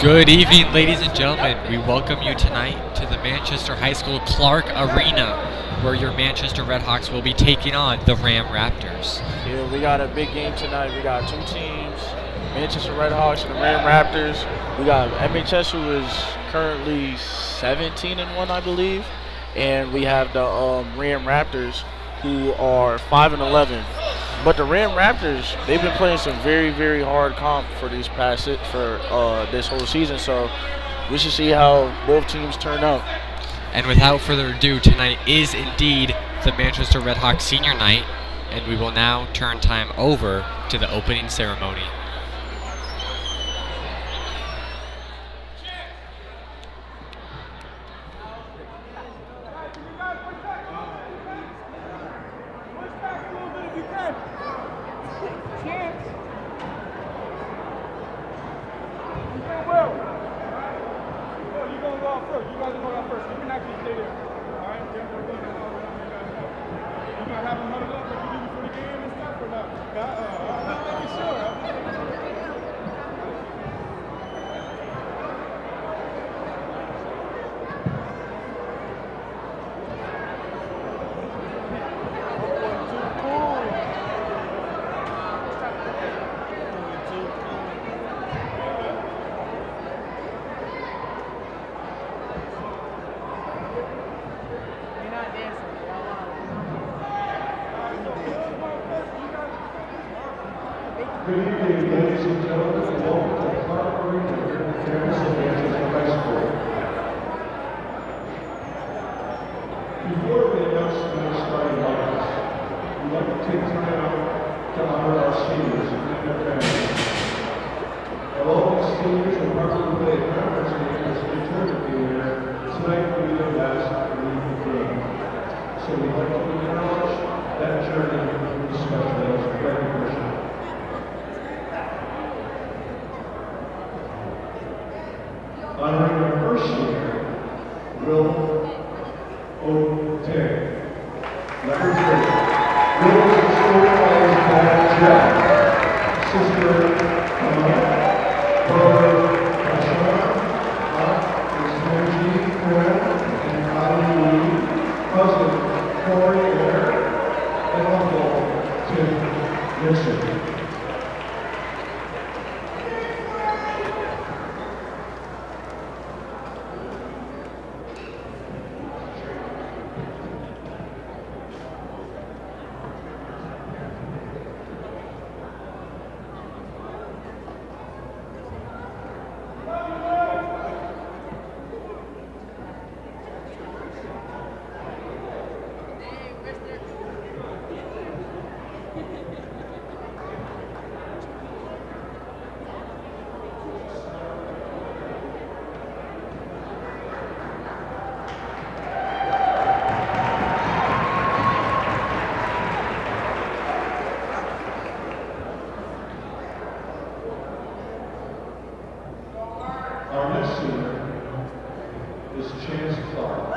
Good evening, ladies and gentlemen. We welcome you tonight to the Manchester High School Clark Arena, where your Manchester Redhawks will be taking on the RHAM Raptors. Yeah, we got a big game tonight. We got two teams, Manchester Redhawks and the RHAM Raptors. We got MHS, who is currently 17-1, I believe, and we have the RHAM Raptors, who are 5-11. But the RHAM Raptors, they've been playing some very, very hard comp for this whole season. So we should see how both teams turn out. And without further ado, tonight is indeed the Manchester Redhawks senior night, and we will now turn time over to the opening ceremony. Good evening, ladies and gentlemen, and welcome to Clark Arena here in the campus of Manchester High School. Before we announce the starting lineups, we'd like to take time out to honor our seniors and their families. Although these seniors will probably play a conference game as they return to the year, tonight will be their last league game. So we'd like to acknowledge that journey with special recognition. Honoring our first senior, Will O'Tay. Number 3. Will is escorted by his dad, Jeff, sister, Emma, brother, Ashma, aunt, is Angie, Fred, and Ali Lee, cousin, Corey, Eric, and uncle, Tim Nixon. Our next senior is Chance Clark.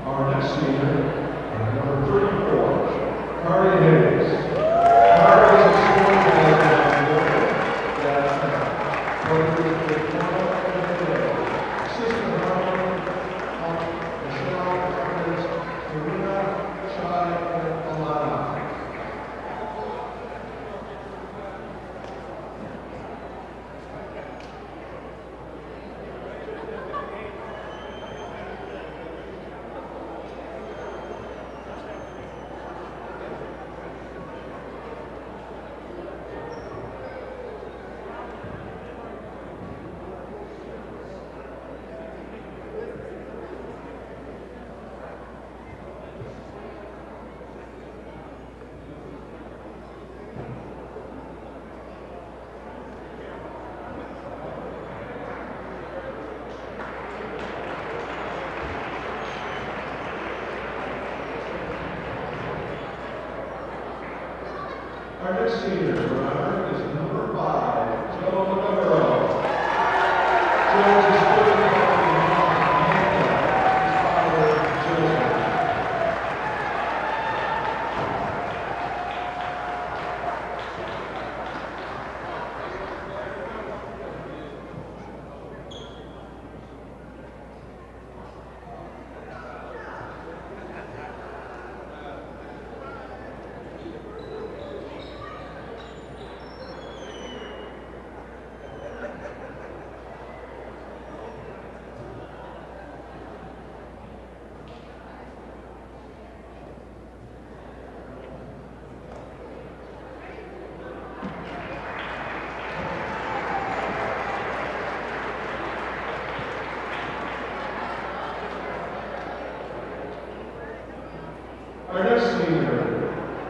Our next senior, number 34, Kari Hayes. Kari is a scoring Assistant Harmon, Michelle, Karina, Shai, and Alana. Our next senior runner is number 5, Joe Navarro. Joe is a student Our next senior,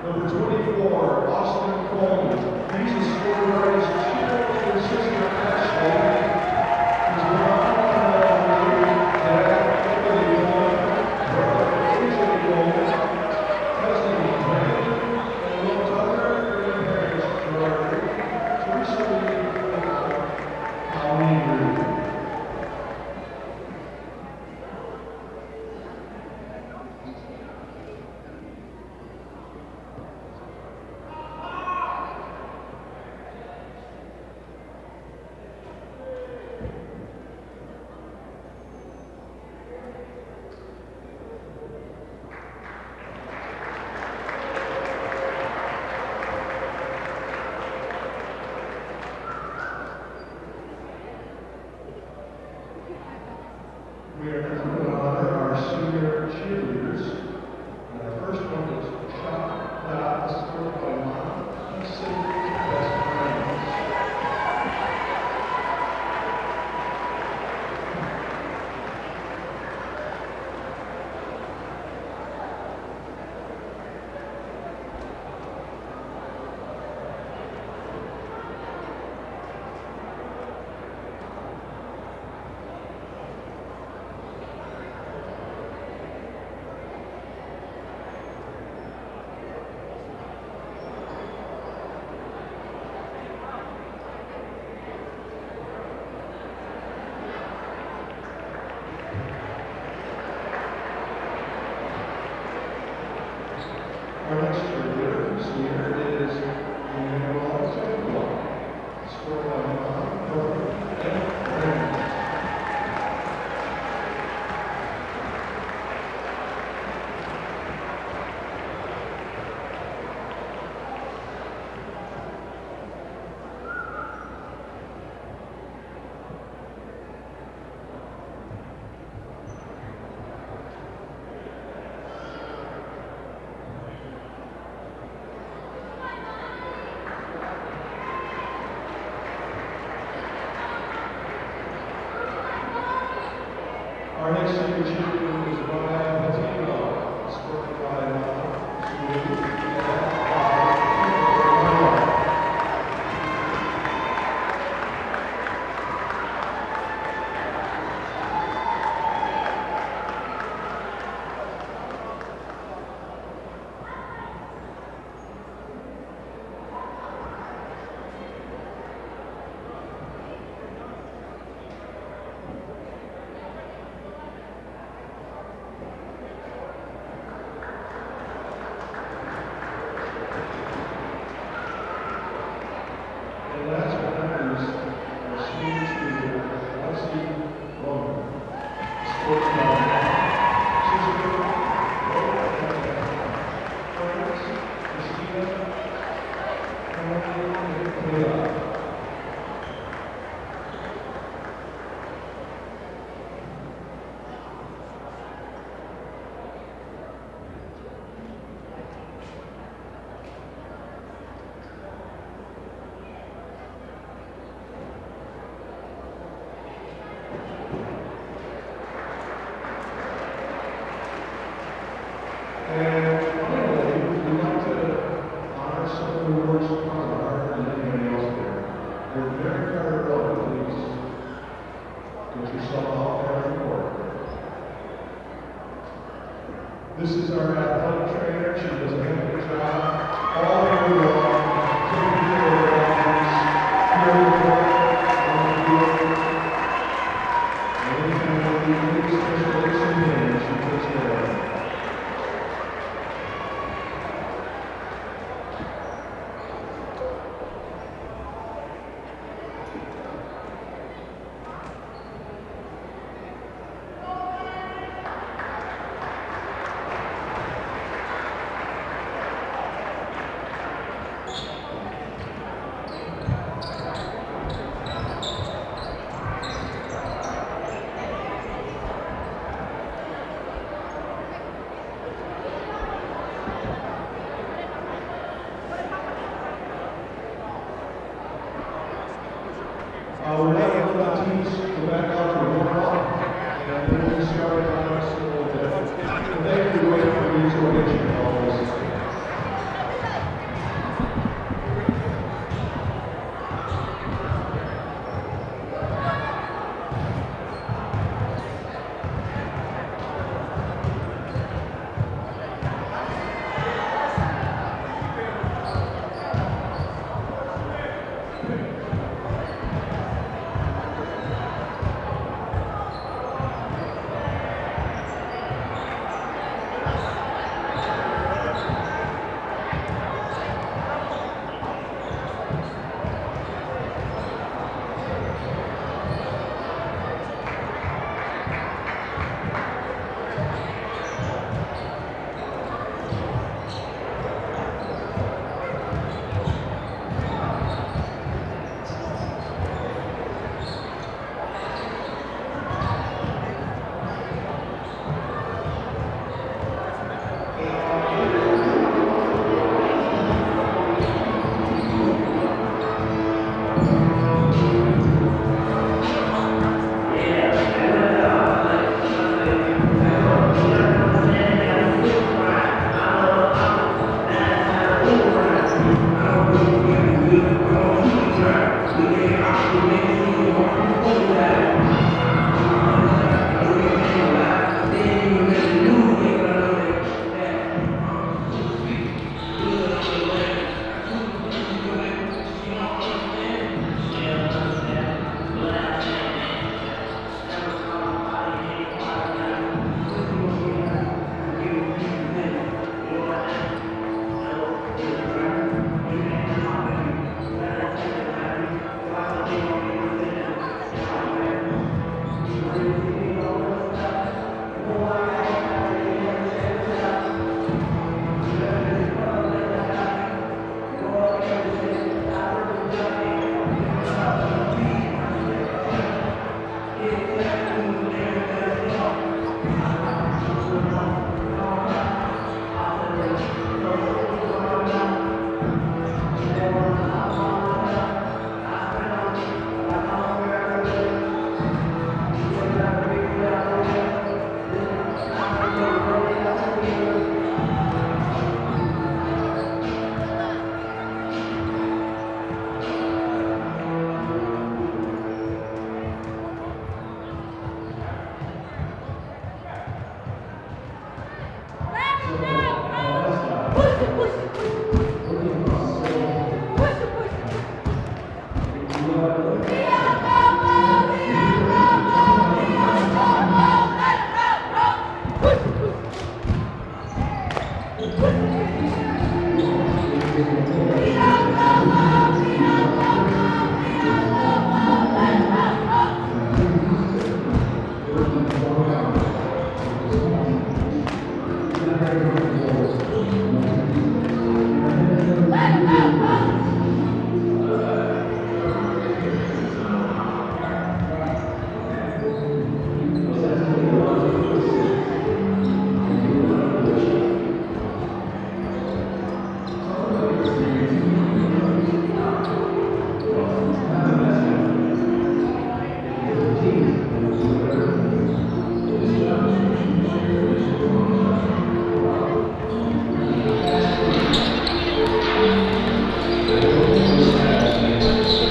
number 24, Austin Coleman. He's a scorer by his cheerleader sister Ashley. His mom, dad, Billy Coleman, brother AJ Coleman, cousin Brandon, and little daughter grandparents Gerard, Teresa Lee, and Colleen Reed. We are going to honor our senior cheerleaders. The first one is Shop Dot, escorted by Mom and Cindy, best friends. Our next cheerleader this year is Emmanuel Zebulon, scored by Mom, brother, and Brandon. Our next senior cheerleader is Ryan Patino, escorted by Mom, Julie, and go back out to warm up, and then we'll get started on our single bit. Thank you for your explanation, always.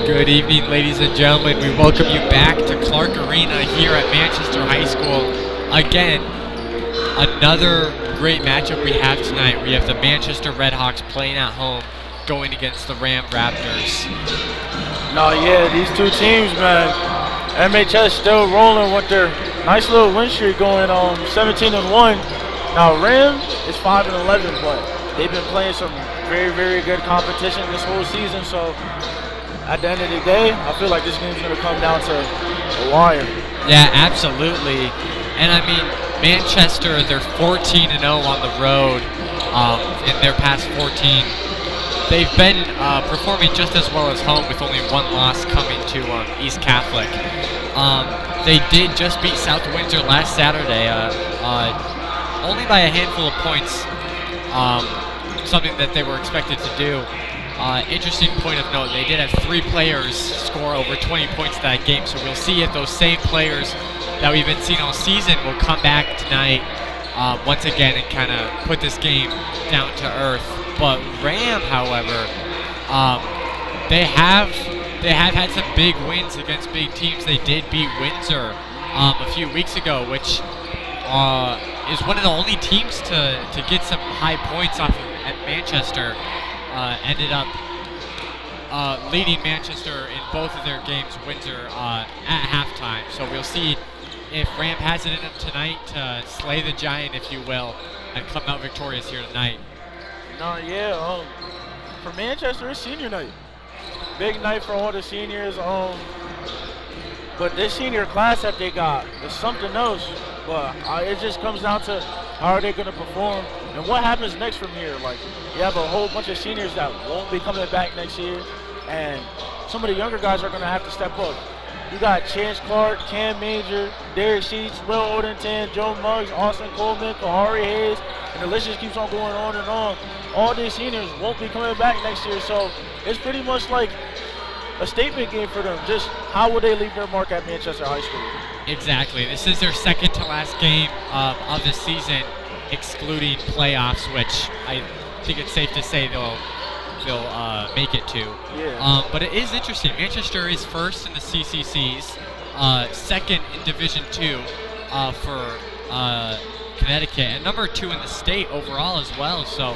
Good evening, ladies and gentlemen. We welcome you back to Clark Arena here at Manchester High School. Again, another great matchup we have tonight. We have the Manchester Redhawks playing at home, going against the RHAM Raptors. No, yeah, these two teams, man. MHS still rolling with their nice little win streak going on 17-1. Now RHAM is 5-11, but they've been playing some very, very good competition this whole season. So at the end of the day, I feel like this game's going to come down to the wire. Yeah, absolutely. And I mean, Manchester, they're 14-0 on the road in their past 14. They've been performing just as well as home, with only one loss coming to East Catholic. They did just beat South Windsor last Saturday, only by a handful of points, something that they were expected to do. Interesting point of note, they did have 3 players score over 20 points that game, so we'll see if those same players that we've been seeing all season will come back tonight once again and kind of put this game down to earth. But RHAM, however, they have had some big wins against big teams. They did beat Windsor a few weeks ago, which is one of the only teams to get some high points off of at Manchester. Ended up leading Manchester in both of their games, Windsor, at halftime. So we'll see if RHAM has it in them tonight to slay the giant, if you will, and come out victorious here tonight. No, yeah. For Manchester, it's senior night. Big night for all the seniors. But this senior class that they got is something else. But it just comes down to how are they going to perform and what happens next from here. Like, you have a whole bunch of seniors that won't be coming back next year, and some of the younger guys are going to have to step up. You got Chance Clark, Cam Major, Derek Sheets, Will Odenton, Joe Muggs, Austin Coleman, Kahari Hayes, and the list just keeps on going on and on. All these seniors won't be coming back next year, so it's pretty much like a statement game for them. Just how will they leave their mark at Manchester High School? Exactly. This is their second to last game of the season, excluding playoffs, which I think it's safe to say they'll make it to. Yeah. But it is interesting. Manchester is first in the CCCs, second in Division II for Connecticut, and number 2 in the state overall as well. So,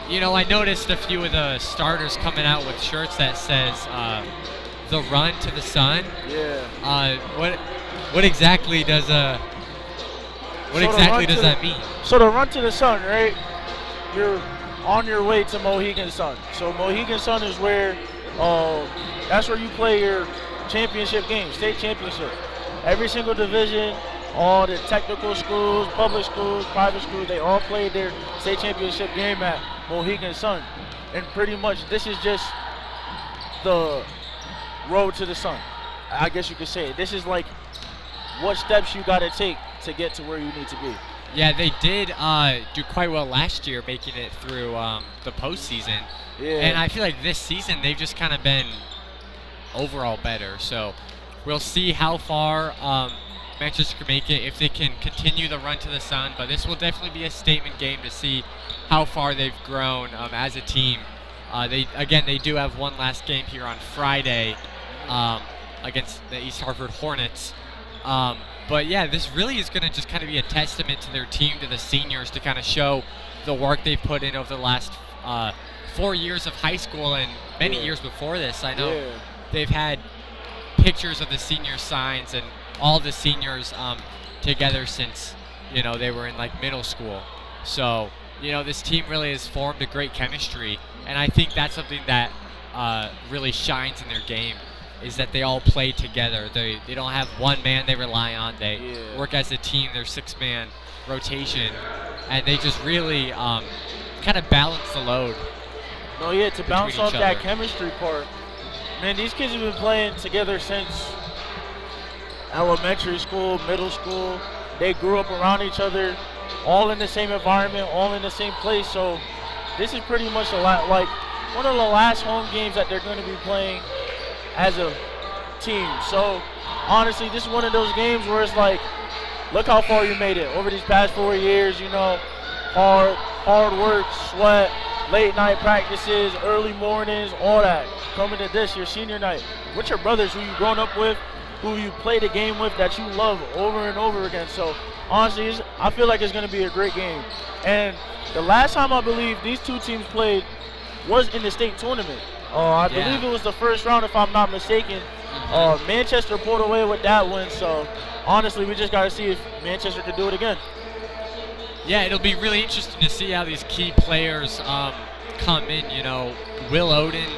you know, I noticed a few of the starters coming out with shirts that says "The Run to the Sun." Yeah. What exactly does that mean? So the Run to the Sun, right? You're on your way to Mohegan Sun. So Mohegan Sun is where that's where you play your championship game, state championship. Every single division, all the technical schools, public schools, private schools, they all play their state championship game at Mohegan Sun. And pretty much this is just the road to the sun. I guess you could say it. This is like what steps you got to take to get to where you need to be. Yeah, they did do quite well last year, making it through the postseason. Yeah. And I feel like this season they've just kind of been overall better. So we'll see how far Manchester can make it, if they can continue the run to the sun. But this will definitely be a statement game to see how far they've grown as a team. They do have one last game here on Friday against the East Hartford Hornets. But yeah, this really is going to just kind of be a testament to their team, to the seniors, to kind of show the work they've put in over the last 4 years of high school and many years before this. I know they've had pictures of the senior signs and all the seniors together since, you know, they were in like middle school. So, you know, this team really has formed a great chemistry, and I think that's something that really shines in their game, is that they all play together. They don't have one man they rely on. They work as a team, their 6-man rotation, and they just really kind of balance the load. No, yeah, to bounce off that chemistry part. Man, these kids have been playing together since elementary school, middle school. They grew up around each other, all in the same environment, all in the same place. So this is pretty much like one of the last home games that they're going to be playing as a team. So honestly, this is one of those games where it's like, look how far you made it over these past 4 years. You know, hard work, sweat, late night practices, early mornings, all that. Coming to this, your senior night, with your brothers who you've grown up with, who you play the game with, that you love over and over again. So honestly, I feel like it's going to be a great game. And the last time I believe these two teams played was in the state tournament. I believe it was the first round, if I'm not mistaken. Manchester pulled away with that win, so honestly, we just got to see if Manchester can do it again. Yeah, it'll be really interesting to see how these key players come in. You know, Will Oden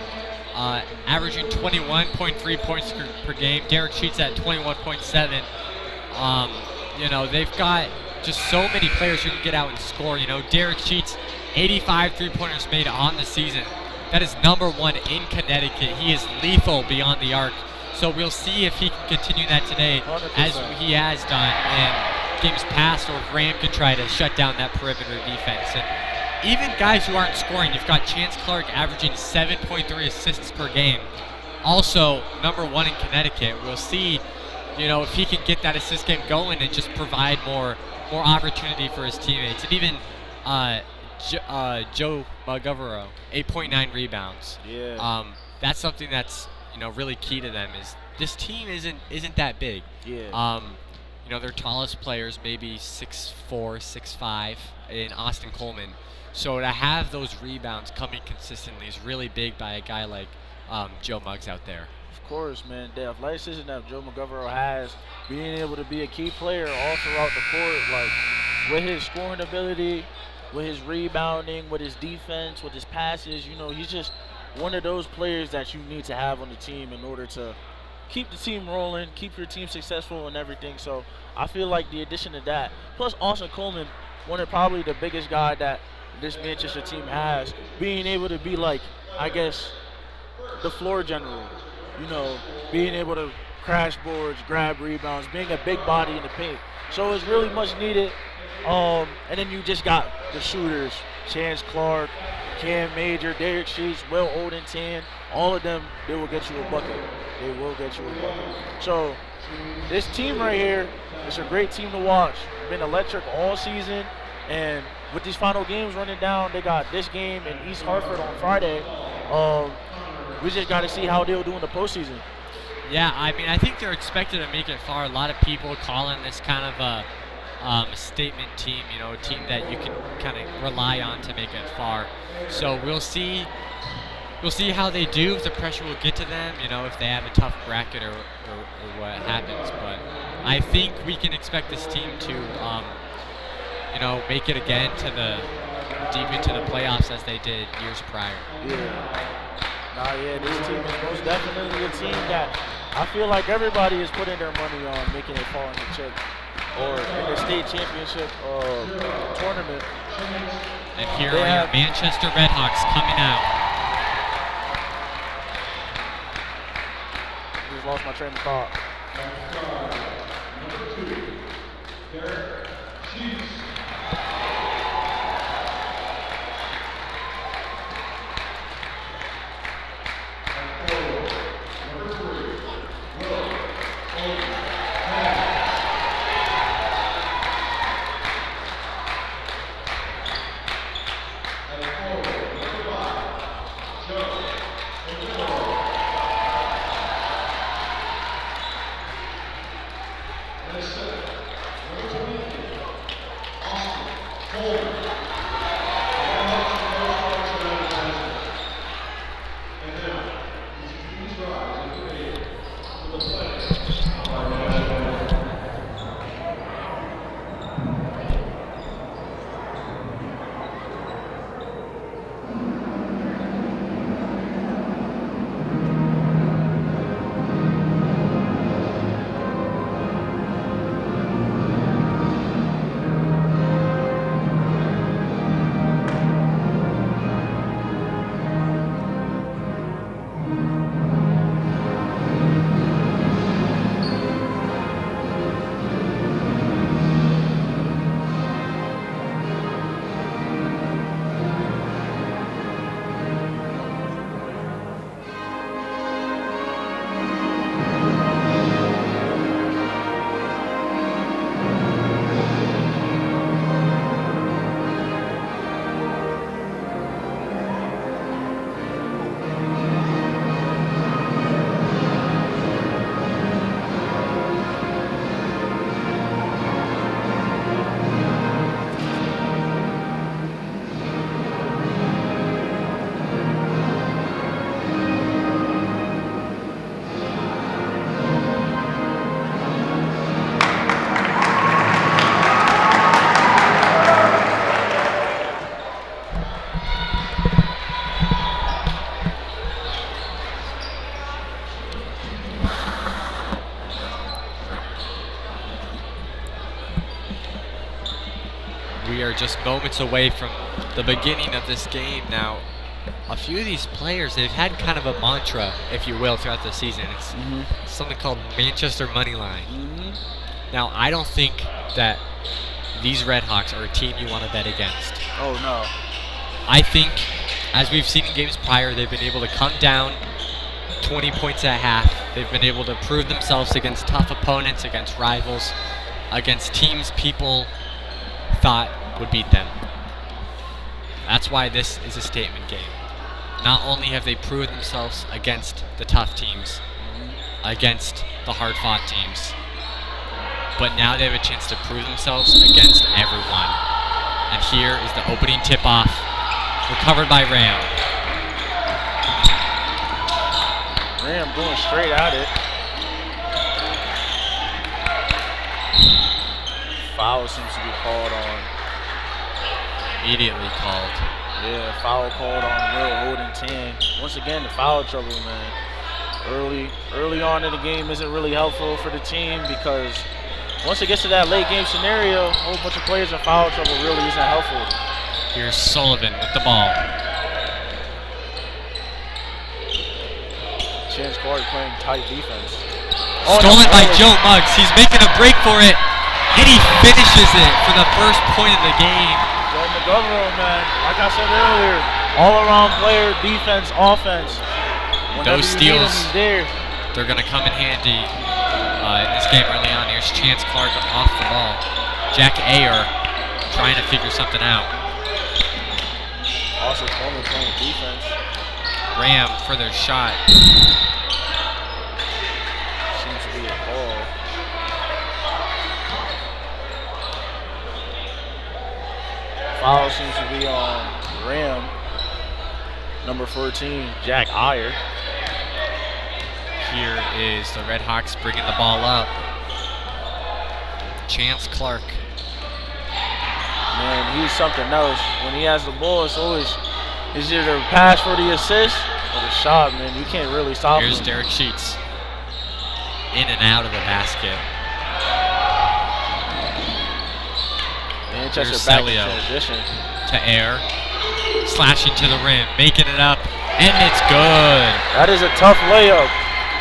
averaging 21.3 points per game. Derek Sheets at 21.7. You know, they've got just so many players who can get out and score. You know, Derek Sheets, 85 three-pointers made on the season. That is number 1 in Connecticut. He is lethal beyond the arc. So we'll see if he can continue that today 100%. as he has done in games past, or if RHAM can try to shut down that perimeter defense. And even guys who aren't scoring, you've got Chance Clark averaging 7.3 assists per game. Also, #1 in Connecticut. We'll see, if he can get that assist game going and just provide more opportunity for his teammates. And even Joe Magavero, 8.9 rebounds. Yeah. That's something that's really key to them. Is this team isn't that big. Yeah. Their tallest players maybe 6'4", 6'5" in Austin Coleman. So to have those rebounds coming consistently is really big by a guy like Joe Muggs out there. Of course, man. The athleticism that Joe Magavero has, being able to be a key player all throughout the court, like with his scoring ability, with his rebounding, with his defense, with his passes, he's just one of those players that you need to have on the team in order to keep the team rolling, keep your team successful and everything. So I feel like the addition of that, plus Austin Coleman, one of probably the biggest guy that this Manchester team has, being able to be like, I guess, the floor general, being able to crash boards, grab rebounds, being a big body in the paint. So it's really much needed. And then you just got the shooters, Chance Clark, Cam Major, Derek Sheets, Will Odentan, all of them, they will get you a bucket. They will get you a bucket. So this team right here, it's a great team to watch. Been electric all season, and with these final games running down, they got this game in East Hartford on Friday. We just got to see how they'll do in the postseason. Yeah, I think they're expected to make it far. A lot of people calling this kind of a statement team, a team that you can kind of rely on to make it far. So we'll see how they do, if the pressure will get to them, if they have a tough bracket or what happens. But I think we can expect this team to, make it again to the deep into the playoffs as they did years prior. Yeah, this team is most definitely a team that I feel like everybody is putting their money on making it far in the chip or in the state championship tournament. And here are your Manchester Redhawks coming out. Just lost my train of thought. We are just moments away from the beginning of this game now. A few of these players, they've had kind of a mantra, if you will, throughout the season. It's something called Manchester Moneyline. Now, I don't think that these Redhawks are a team you want to bet against. Oh, no. I think, as we've seen in games prior, they've been able to come down 20 points at half. They've been able to prove themselves against tough opponents, against rivals, against teams people thought would beat them. That's why this is a statement game. Not only have they proved themselves against the tough teams, against the hard-fought teams, but now they have a chance to prove themselves against everyone. And here is the opening tip-off, recovered by RHAM. RHAM going straight at it. Foul seems to be called on. Immediately called. Yeah, foul called on Will holding 10. Once again, the foul trouble, man. Early on in the game isn't really helpful for the team because once it gets to that late game scenario, a whole bunch of players in foul trouble really isn't helpful. Here's Sullivan with the ball. Chance Clark playing tight defense. Stolen by Joe Muggs. He's making a break for it, and he finishes it for the first point of the game. Joe McGovern, man. Like I said earlier, all-around player, defense, offense. Whenever Those you need him, steals, he's there. they're going to come in handy in this game early on. Here's Chance Clark off the ball. Jack Ayer trying to figure something out. Also, Coleman playing defense. RHAM for their shot. Seems to be a ball. Foul seems to be on RHAM. Number 14, Jack Ayer. Here is the Red Hawks bringing the ball up. Chance Clark. Man, he's something else. When he has the ball, it's always either a pass for the assist or the shot, man. You can't really stop him. Here's Derek Sheets. In and out of the basket. Manchester Here's back in Celio transition. to Air. Slashing to the rim, making it up, and it's good. That is a tough layup.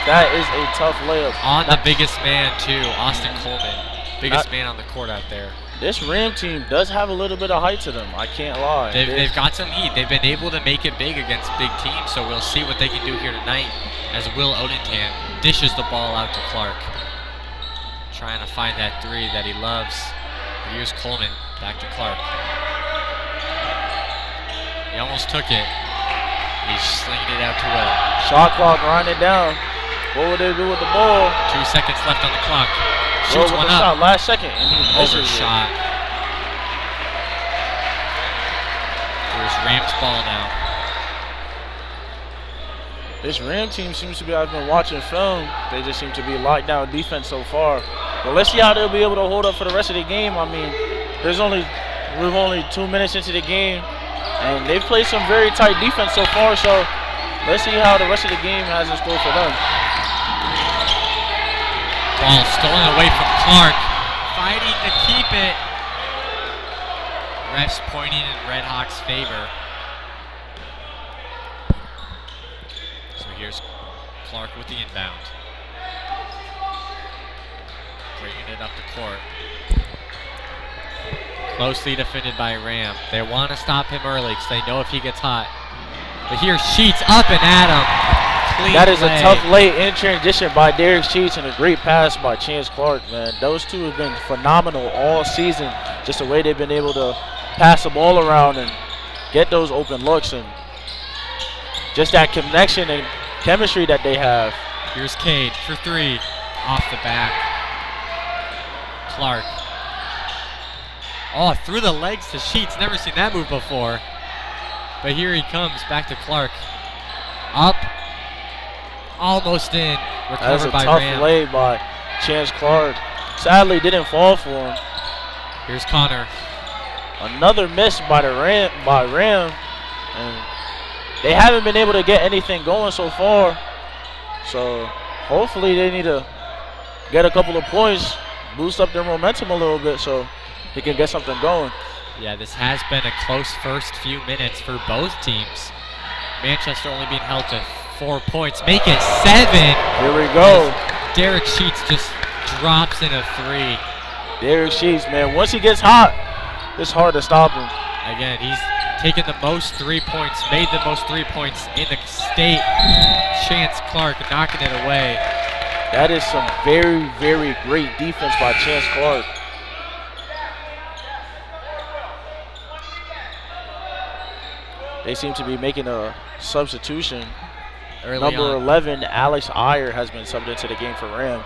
That is a tough layup. On the biggest man, too, Austin Coleman. Biggest man on the court out there. This RHAM team does have a little bit of height to them. I can't lie. They've got some heat. They've been able to make it big against big teams, so we'll see what they can do here tonight as Will Odentan dishes the ball out to Clark. Trying to find that three that he loves. Here's Coleman, back to Clark. He almost took it. He's slinging it out to Will. Shot clock grinding down. What would they do with the ball? 2 seconds left on the clock. Will Shoots with one the up. shot last second, and he misses it. Overshot. Here's RHAM's ball now. This RHAM team seems to be, I've been watching film, they just seem to be locked down defense so far. But let's see how they'll be able to hold up for the rest of the game. I mean, we're only 2 minutes into the game, and they've played some very tight defense so far, so let's see how the rest of the game has in store for them. Ball stolen away from Clark. Fighting to keep it. Refs pointing in Red Hawks' favor. So here's Clark with the inbound. Bringing it up the court. Closely defended by RHAM. They want to stop him early because they know if he gets hot. But here's Sheets up and at him. Clean That is play. a tough late in transition by Derek Sheets and a great pass by Chance Clark, man. Those two have been phenomenal all season. Just the way they've been able to pass the ball around and get those open looks and just that connection and chemistry that they have. Here's Cade for three. Off the back. Clark. Oh, through the legs to Sheets. Never seen that move before. But here he comes back to Clark. Up. Almost in. That is Recovered a by tough RHAM. lay by Chance Clark. Sadly, didn't fall for him. Here's Connor. Another miss by RHAM, and they haven't been able to get anything going so far. So hopefully they need to get a couple of points, boost up their momentum a little bit so they can get something going. Yeah, this has been a close first few minutes for both teams. Manchester only being held to 4 points. Make it 7. Here we go. As Derek Sheets just drops in a three. Derek Sheets, man, once he gets hot, it's hard to stop him. Again, he's taken the most 3 points, made the most 3 points in the state. Chance Clark knocking it away. That is some very, very great defense by Chance Clark. They seem to be making a substitution. Early Number on, 11, Alex Iyer, has been subbed into the game for RAM.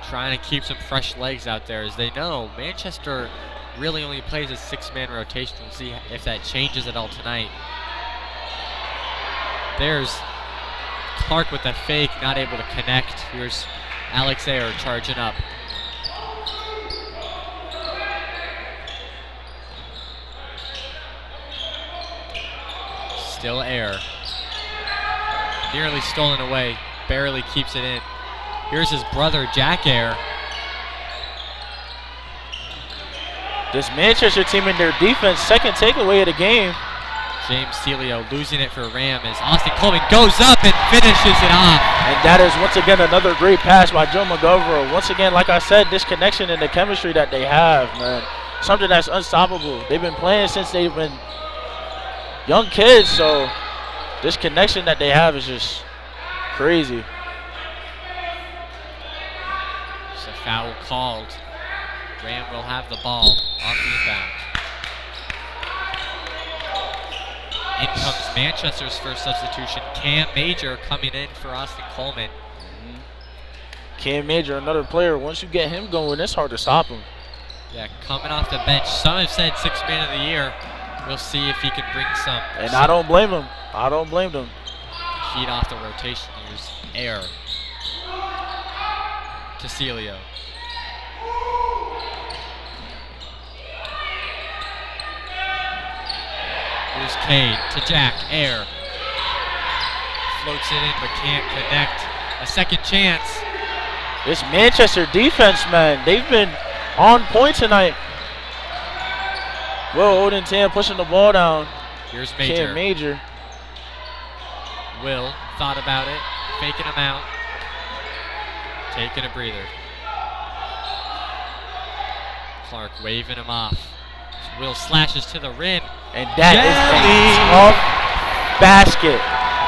trying to keep some fresh legs out there, as they know Manchester really only plays a 6-man rotation. We'll see if that changes at all tonight. There's Clark with the fake, not able to connect. Here's Alex Ayer charging up. Still Ayer. Nearly stolen away, barely keeps it in. Here's his brother, Jack Ayer. This Manchester team in their defense, second takeaway of the game. James Celio losing it for RAM as Austin Coleman goes up and finishes it off. And that is once again another great pass by Joe McGovern. Once again, like I said, this connection and the chemistry that they have, man, something that's unstoppable. They've been playing since they've been young kids, so this connection that they have is just crazy. It's a foul called. RAM will have the ball off the inbound. In comes Manchester's first substitution, Cam Major coming in for Austin Coleman. Cam Major, another player, once you get him going, it's hard to stop him. Yeah, coming off the bench. Some have said 6th man of the year. We'll see if he can bring some. And I don't blame him. I don't blame them. Heat off the rotation. Here's Ayer to Celio. Here's Cade to Jack. Ayer floats it in but can't connect. A second chance. This Manchester defense, man, they've been on point tonight. Will Odentan pushing the ball down. Here's Major. Cam Major. Will thought about it, faking him out, taking a breather. Clark waving him off. Will slashes to the rim. And that is a tough basket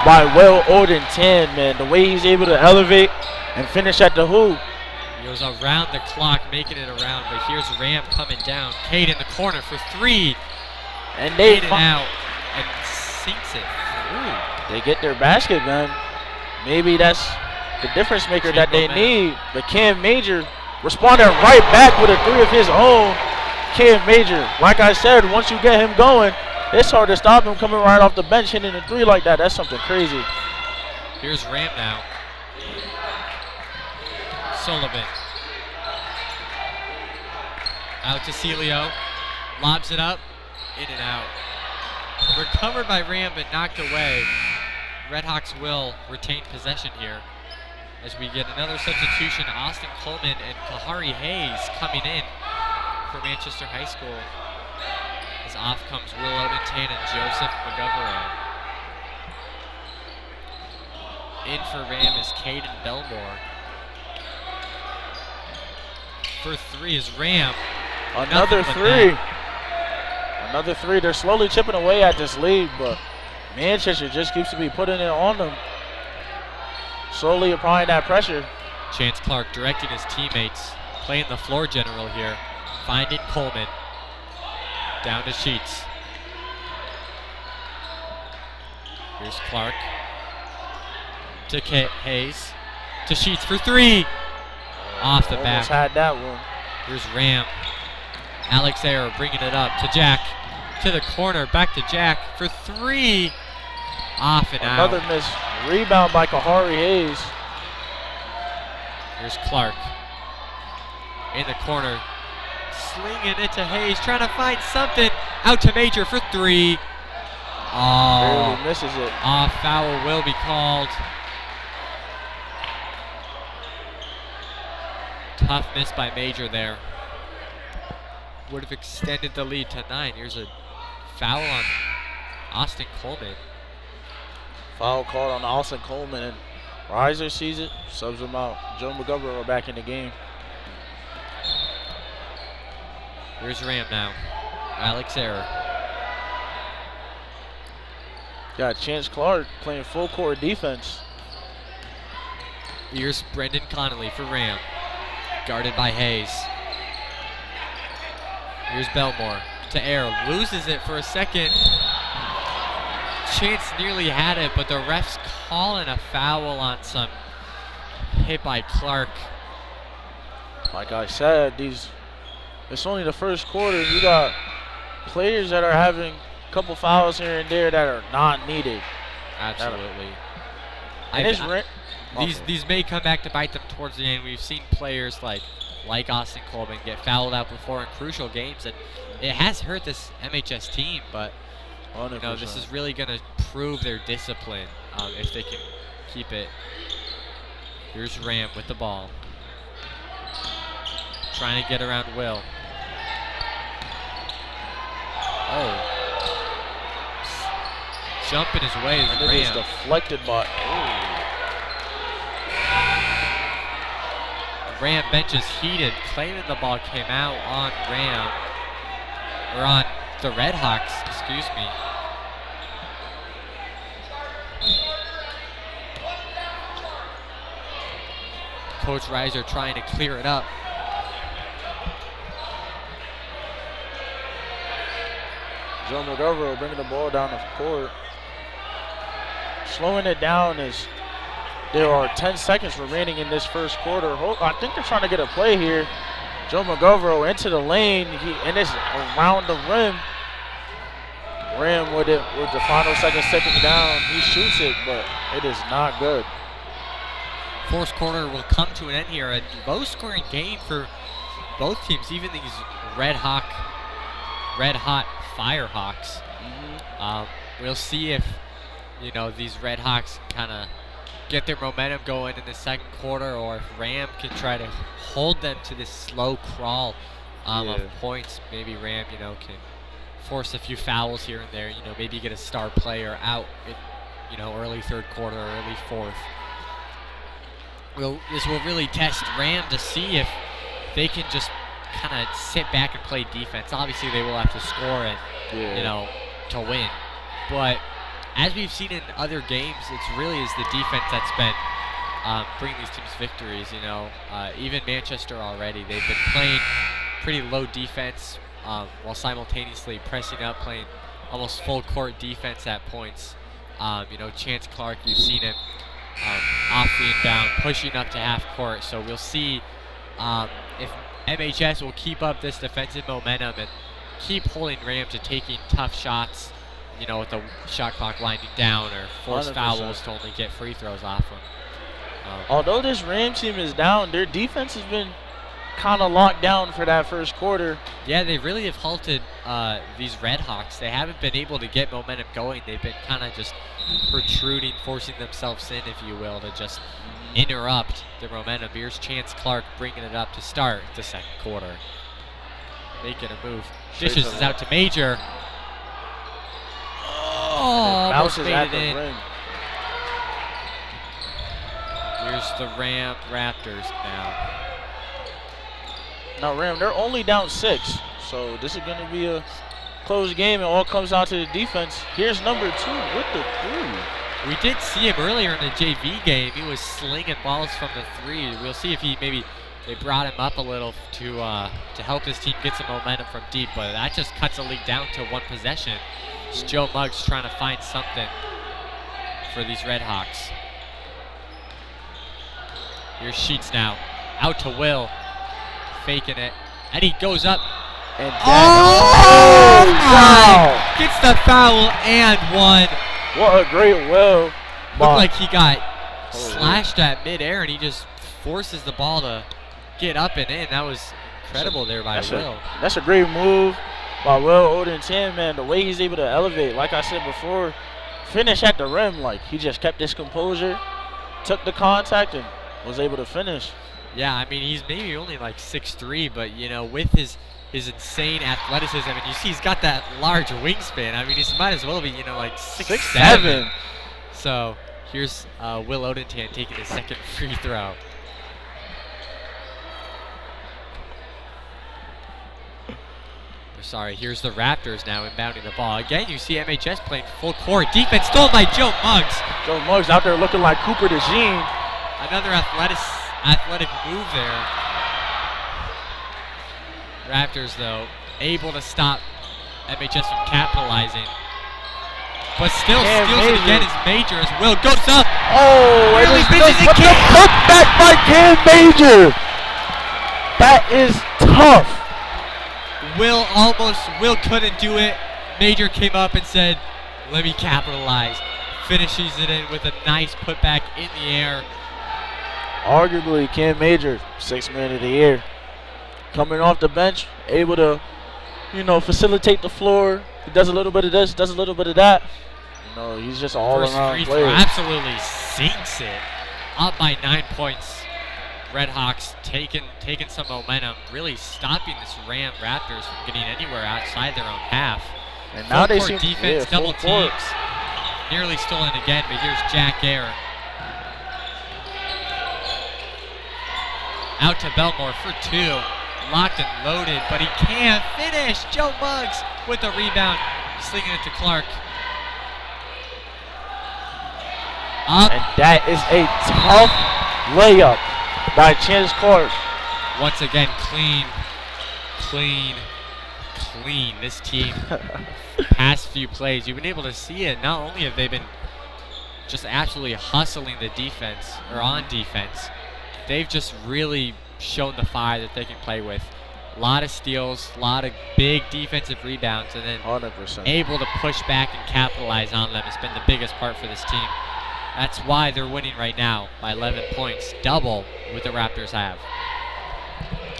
by Will Odentan, man. The way he's able to elevate and finish at the hoop. He goes around the clock, making it around, but here's RAM coming down. Cade in the corner for 3. And they in and out and sinks it through. They get their basket, man. Maybe that's the difference maker that they need. But Cam Major responded right back with a 3 of his own. Cam Major, like I said, once you get him going, it's hard to stop him coming right off the bench hitting a 3 like that. That's something crazy. Here's RAM now. Sullivan. Out to Celio. Lobs it up. In and out. Recovered by RAM but knocked away. Redhawks will retain possession here as we get another substitution. Austin Coleman and Kahari Hayes coming in for Manchester High School. As off comes Will Odentan and Joseph McGovern. In for RAM is Caden Belmore. For 3 is RAM. Another 3. Another 3. They're slowly chipping away at this lead, but Manchester just keeps to be putting it on them. Slowly applying that pressure. Chance Clark directing his teammates. Playing the floor general here. Finding Coleman. Down to Sheets. Here's Clark. To Hayes. To Sheets for 3. Off the back. Almost had that one. Here's RAM. Alex Ayer bringing it up to Jack. To the corner. Back to Jack for 3. Off and out. Another miss. Rebound by Kahari Hayes. Here's Clark. In the corner. Slinging it to Hayes. Trying to find something. Out to Major for 3. Oh. Barely misses it. Off foul will be called. Tough miss by Major there. Would have extended the lead to 9. Here's a foul on Austin Coleman. Foul called on Austin Coleman, and Reiser sees it, subs him out. Joe McGovern are back in the game. Here's RAM now. Alex Ayer. Got Chance Clark playing full court defense. Here's Brendan Connolly for Ram. Guarded by Hayes. Here's Belmore to Air. Loses it for a second. Chance nearly had it, but the ref's calling a foul on some hit by Clark. Like I said, it's only the first quarter. You got players that are having a couple fouls here and there that are not needed. Absolutely. These may come back to bite them towards the end. We've seen players like Austin Coleman get fouled out before in crucial games, and it has hurt this MHS team, but you know, this is really going to prove their discipline if they can keep it. Here's Ram with the ball. Trying to get around Will. Oh. Jumping his way is and it is Ram. deflected by. Ram bench is heated, claiming the ball came out on Ram, or on the Red Hawks, excuse me. Coach Reiser trying to clear it up. Joe McGovern bringing the ball down the court. Slowing it down as there are 10 seconds remaining in this first quarter. I think they're trying to get a play here. Joe McGovern into the lane, and it's around the rim. Ram with it with the final seconds ticking down. He shoots it, but it is not good. Fourth quarter will come to an end here. A low-scoring game for both teams, even these red hot Firehawks. We'll see if these Red Hawks kind of get their momentum going in the second quarter, or if Ram can try to hold them to this slow crawl of points. Maybe Ram, can force a few fouls here and there. Maybe get a star player out in early third quarter or early fourth. This will really test Ram to see if they can just kind of sit back and play defense. Obviously, they will have to score and to win. But as we've seen in other games, it's really is the defense that's been bringing these teams victories. Even Manchester already, they've been playing pretty low defense while simultaneously pressing up, playing almost full court defense at points. Chance Clark, you've seen him off the inbound, pushing up to half court. So we'll see if MHS will keep up this defensive momentum and keep holding Ram to taking tough shots, with the shot clock winding down, or force 100%. Fouls to only get free throws off them. Although this Ram team is down, their defense has been kind of locked down for that first quarter. Yeah, they really have halted these Red Hawks. They haven't been able to get momentum going. They've been kind of just protruding, forcing themselves in, if you will, to just interrupt their momentum. Here's Chance Clark bringing it up to start the second quarter. Making a move. Dishes is out to Major. Oh, bounces at the rim. Here's the Ram Raptors now. Now Ram, they're only down 6, so this is going to be a close game. It all comes down to the defense. Here's number 2 with the 3. We did see him earlier in the JV game. He was slinging balls from the 3. We'll see if they brought him up a little to help his team get some momentum from deep, but that just cuts the lead down to one possession. It's Joe Muggs trying to find something for these Red Hawks. Here's Sheets now. Out to Will. Faking it. And he goes up. And wow! Gets the foul and one. What a great Will. Looked like he got slashed at midair, and he just forces the ball to get up and in. That was incredible there by Will. That's a great move by Will Oden-Tan, man. The way he's able to elevate, like I said before, finish at the rim. Like, he just kept his composure, took the contact, and was able to finish. Yeah, I mean, he's maybe only like 6'3", but, with his insane athleticism, and you see he's got that large wingspan. I mean, he might as well be, like 6'7". So here's Will Oden-Tan taking his second free throw. Sorry, here's the Raptors now inbounding the ball. Again, you see MHS playing full court. Defense stolen by Joe Muggs. Joe Muggs out there looking like Cooper DeJean. Another athletic move there. Raptors, though, able to stop MHS from capitalizing. But still steals it again as Major as Will goes up. Oh, Really finishes the putback by Cam Major. That is tough. Will couldn't do it. Major came up and said, let me capitalize. Finishes it in with a nice putback in the air. Arguably, Cam Major, 6th man of the year. Coming off the bench, able to, facilitate the floor. He does a little bit of this, does a little bit of that. He's just an all-around player. Absolutely sinks it. Up by 9 points. Redhawks taking some momentum, really stopping this RHAM Raptors from getting anywhere outside their own half. And now they seem defense, double teams. Nearly stolen again, but here's Jack Air. Out to Belmore for 2. Locked and loaded, but he can't finish. Joe Muggs with the rebound, slinging it to Clark. Up. And that is a tough layup by Chance Clark. Once again, clean. This team, past few plays, you've been able to see it. Not only have they been just absolutely hustling the defense, or on defense, they've just really shown the fire that they can play with. A lot of steals, a lot of big defensive rebounds, and then 100%. able to push back and capitalize on them has been the biggest part for this team. That's why they're winning right now by 11 points, double what the Raptors have.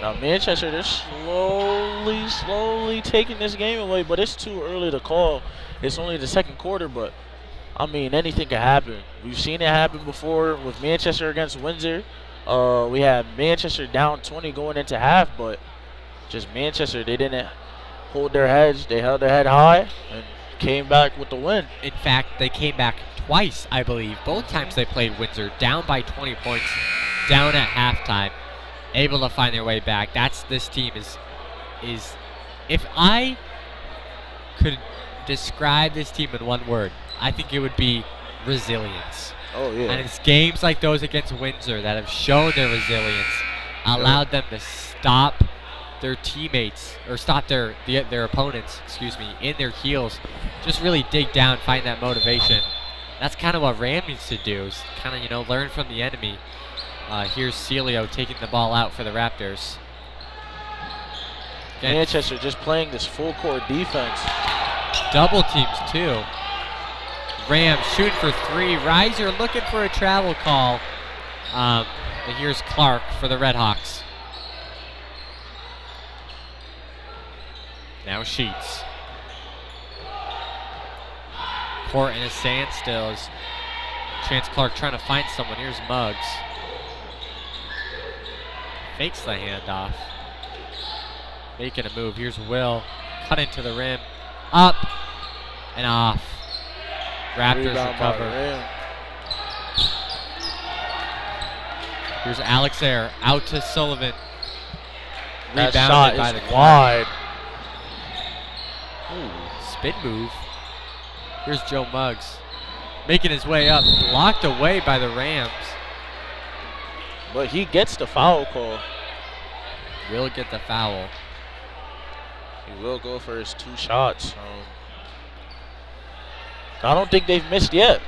Now Manchester, they're slowly taking this game away, but it's too early to call. It's only the second quarter, but anything can happen. We've seen it happen before with Manchester against Windsor. We had Manchester down 20 going into half, but just Manchester, they didn't hold their heads. They held their head high and came back with the win. In fact, they came back twice, I believe. Both times they played Windsor, down by 20 points, down at halftime, able to find their way back. This team is if I could describe this team in one word, I think it would be resilience. Oh, yeah. And it's games like those against Windsor that have shown their resilience, allowed them to stop their teammates, or stop their opponents, in their heels. Just really dig down, find that motivation. That's kind of what RHAM needs to do, is kind of, learn from the enemy. Here's Celio taking the ball out for the Raptors. Again, Manchester just playing this full court defense. double teams too. RHAM shooting for 3. Reiser looking for a travel call. And here's Clark for the Redhawks. Now Sheets. Court in a standstill as Chance Clark trying to find someone. Here's Muggs. Fakes the handoff. Making a move. Here's Will. Cut into the rim. Up and off. Raptors recover. Here's Alex Air. Out to Sullivan. That Rebounded shot by is the wide. Ooh, spin move. Here's Joe Muggs. Making his way up. Blocked away by the Rams. But he gets the foul call. Will get the foul. He will go for his 2 shots. I don't think they've missed yet.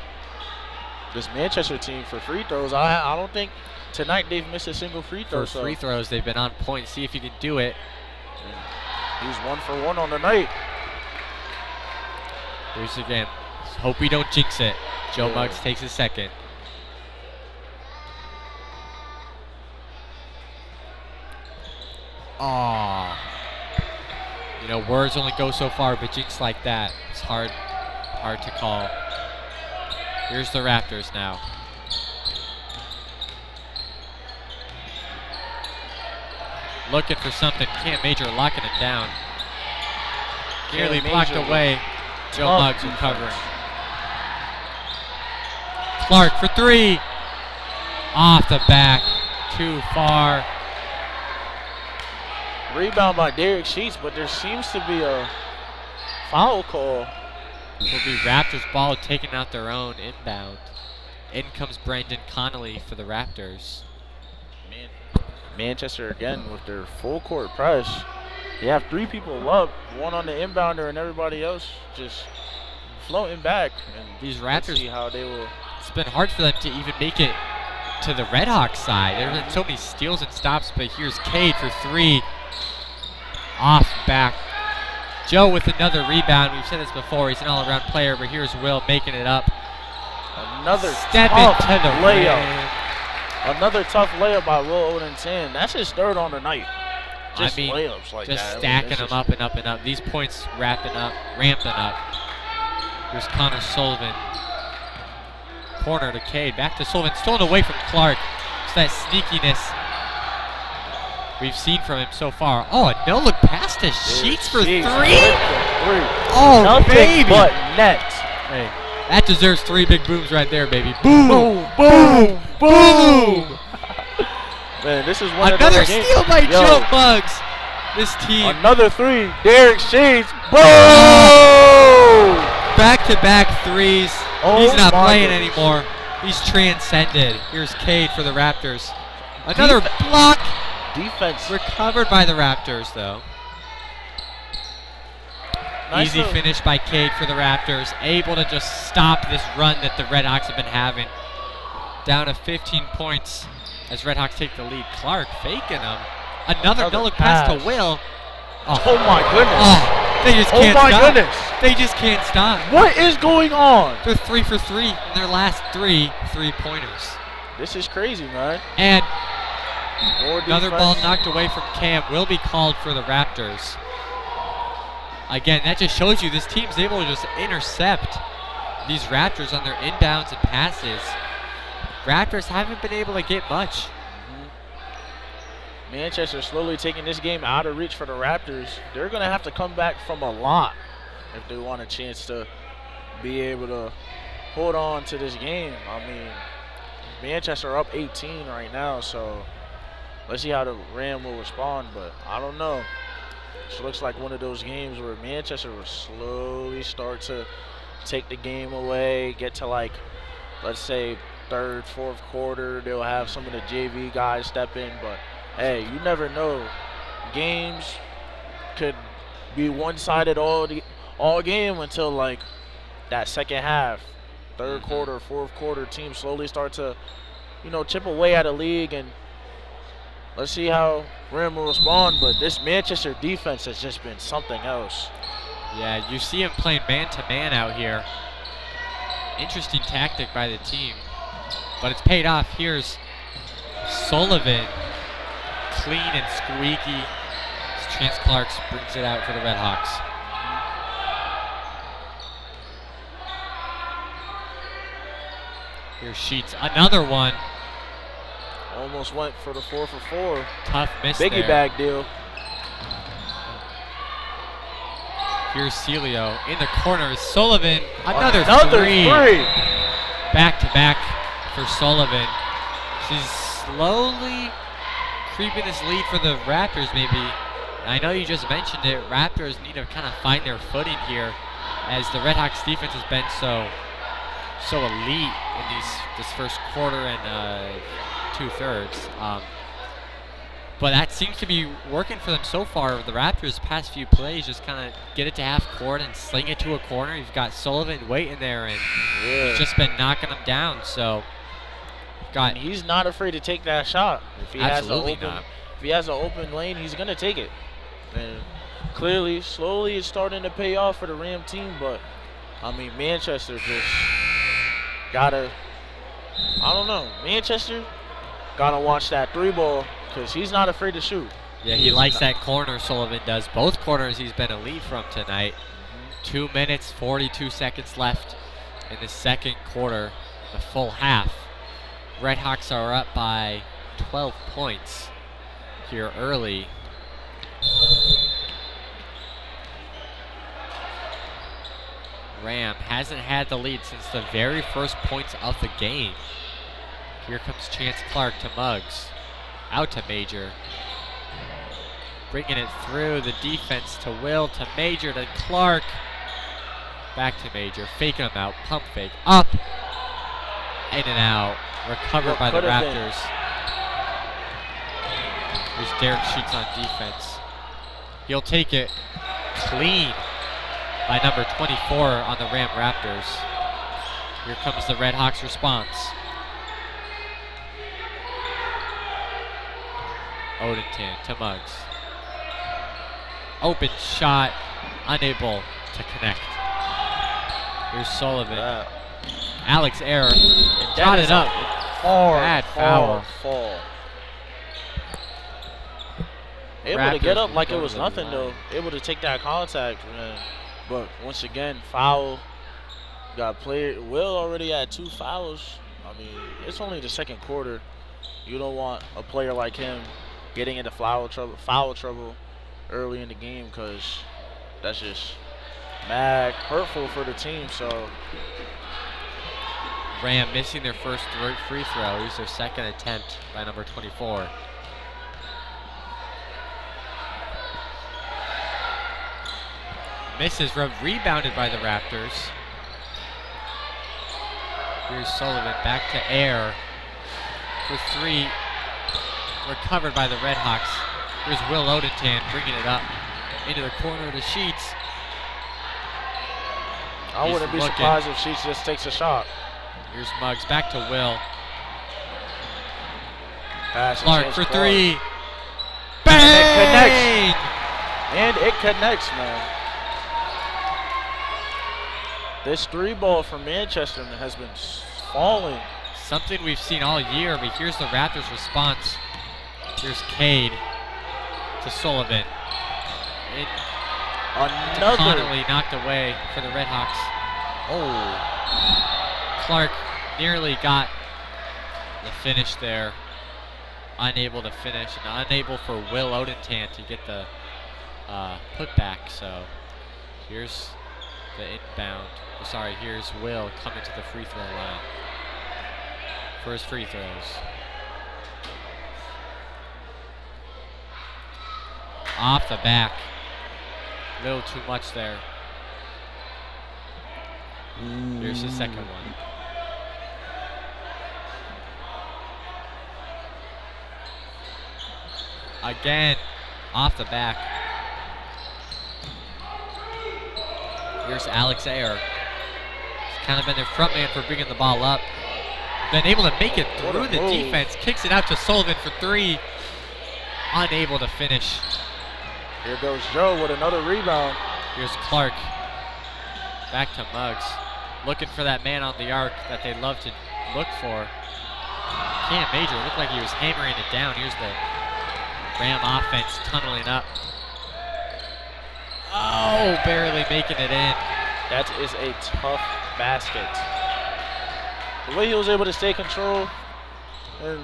This Manchester team for free throws, I don't think tonight they've missed a single free throw. For free throws, they've been on point. See if you can do it. And he's 1 for 1 on the night. Here's again. Hope we don't jinx it. Joe Muggs takes his second. Aww. Words only go so far, but jinx like that, it's hard to call. Here's the Raptors now. Looking for something. Cam Major locking it down. Nearly blocked away. Joe Muggs recovering. Clark for 3. Off the back. Too far. Rebound by Derek Sheets, but there seems to be a foul call. This will be Raptors ball taking out their own inbound. In comes Brandon Connolly for the Raptors. Manchester again with their full court press. They have 3 people up, one on the inbounder and everybody else just floating back. And These let's Raptors, see how they will. it's been hard for them to even make it to the Red Hawks side. There have been so many steals and stops, but here's Cade for 3. Off back. Joe with another rebound. We've said this before. He's an all-around player, but here's Will making it up. Another Step tough into the layup. rim. Another tough layup by Will Odenton. That's his 3rd on the night. Just I mean, layups like just that. stacking them up and up and up. These points ramping up. Here's Connor Sullivan. Corner to Cade. Back to Sullivan. Stolen away from Clark. It's that sneakiness we've seen from him so far. Oh, a no-look pass to Sheets for 3? Oh, nothing baby. but net. Hey, that deserves 3 big booms right there, baby. Boom, Boom, boom, boom. Man, this is one Another of those games. steal by Yo, Joe Muggs. This team. Another 3. Derek Sheets. Boom! Back-to-back 3s. Oh He's not my playing goodness. anymore. He's transcended. Here's Cade for the Raptors. Another block. Defense. Recovered by the Raptors, though. Nice Easy little- finish by Cade for the Raptors. Able to just stop this run that the Red Hawks have been having. Down to 15 points as Red Hawks take the lead. Clark faking them. Another no-look pass to Will. Oh my goodness. Oh, they just Oh can't my stop. goodness. They just can't stop. What is going on? They're 3 for 3 in their last 3 3-pointers. This is crazy, man. And More another defense. ball knocked away from Cam will be called for the Raptors. Again, that just shows you this team's able to just intercept these Raptors on their inbounds and passes. Raptors haven't been able to get much. Manchester slowly taking this game out of reach for the Raptors. They're going to have to come back from a lot if they want a chance to be able to hold on to this game. I mean, Manchester are up 18 right now, so let's see how the RHAM will respond, but I don't know. This looks like one of those games where Manchester will slowly start to take the game away, get to like, let's say, 3rd, 4th quarter. They'll have some of the JV guys step in, but hey, you never know. Games could be one-sided all game until like that second half. 3rd quarter, 4th quarter, teams slowly start to, chip away at a league, and let's see how RHAM will respond. But this Manchester defense has just been something else. Yeah, you see him playing man-to-man out here. Interesting tactic by the team, but it's paid off. Here's Sullivan. Clean and squeaky. Chance Clark brings it out for the Red Hawks. Here's Sheets. Another one. Almost went for the 4 for 4. Tough miss Biggie there. bag deal. Here's Celio. In the corner is Sullivan. Another 3. Back to back for Sullivan. She's slowly creeping this lead for the Raptors, maybe. And I know you just mentioned it. Raptors need to kind of find their footing here, as the Red Hawks defense has been so elite in this first quarter and 2/3. But that seems to be working for them so far. The Raptors' past few plays just kind of get it to half court and sling it to a corner. You've got Sullivan waiting there, and he's just been knocking them down. So, And he's not afraid to take that shot. If he Absolutely has not. If he has an open lane, he's gonna take it. And clearly, slowly, it's starting to pay off for the RHAM team. But I mean, Manchester just gotta. I don't know. Manchester gotta watch that 3 ball, because he's not afraid to shoot. Yeah, he likes that corner, Sullivan does. Both corners he's been elite from tonight. 2 minutes, 42 seconds left in the second quarter, the full half. Red Hawks are up by 12 points here early. RHAM hasn't had the lead since the very first points of the game. Here comes Chance Clark to Muggs. Out to Major. Bringing it through the defense to Will, to Major, to Clark. Back to Major, faking him out, pump fake, up, in and out. Recovered by the Raptors. Here's Derek Sheets on defense. He'll take it clean by number 24 on the Ram Raptors. Here comes the Red Hawks response. Odentan to Muggs. Open shot, unable to connect. Here's Sullivan. Alex Ayer got it up. Bad foul. Able Raptors to get up like it go was to the nothing line. though. Able to take that contact, man. But once again, foul. Got played. Will already had 2 fouls. I mean, it's only the second quarter. You don't want a player like him getting into foul trouble early in the game, because that's just mad hurtful for the team. So Ram missing their first free throw. Here's their second attempt by number 24. Misses, rebounded by the Raptors. Here's Sullivan, back to Ayer for 3. Recovered by the Red Hawks. Here's Will Odentan bringing it up into the corner of the Sheets. I He's wouldn't be looking. surprised if Sheets just takes a shot. Here's Muggs, back to Will. Pass and Clark chase for Clark. 3. And it Bang! And it connects, man. This 3 ball from Manchester has been falling. Something we've seen all year, but here's the Raptors' response. Here's Cade to Sullivan. Another. Connolly knocked away for the Red Hawks. Oh. Clark nearly got the finish there. Unable to finish, and unable for Will Odentan to get the putback. So here's the inbound. Sorry, here's Will coming to the free throw line for his free throws. Off the back. A little too much there. Here's the second one. Again, off the back. Here's Alex Ayer. He's kind of been their front man for bringing the ball up. Been able to make it through the defense. Kicks it out to Sullivan for 3. Unable to finish. Here goes Joe with another rebound. Here's Clark. Back to Muggs. Looking for that man on the arc that they love to look for. Cam Major looked like he was hammering it down. Here's the Ram offense tunneling up. Oh, barely making it in. That is a tough basket. The way he was able to stay control and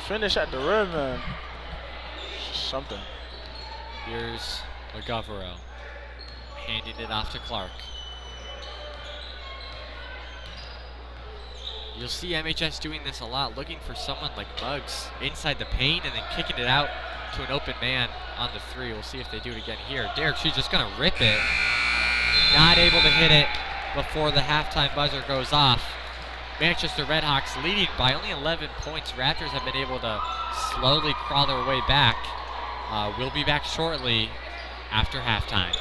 finish at the rim, man. Something. Here's McGovero handing it off to Clark. You'll see MHS doing this a lot, looking for someone like Muggs inside the paint and then kicking it out to an open man on the 3. We'll see if they do it again here. Derek, she's just gonna rip it. Not able to hit it before the halftime buzzer goes off. Manchester Red Hawks leading by only 11 points. Raptors have been able to slowly crawl their way back. We'll be back shortly after halftime.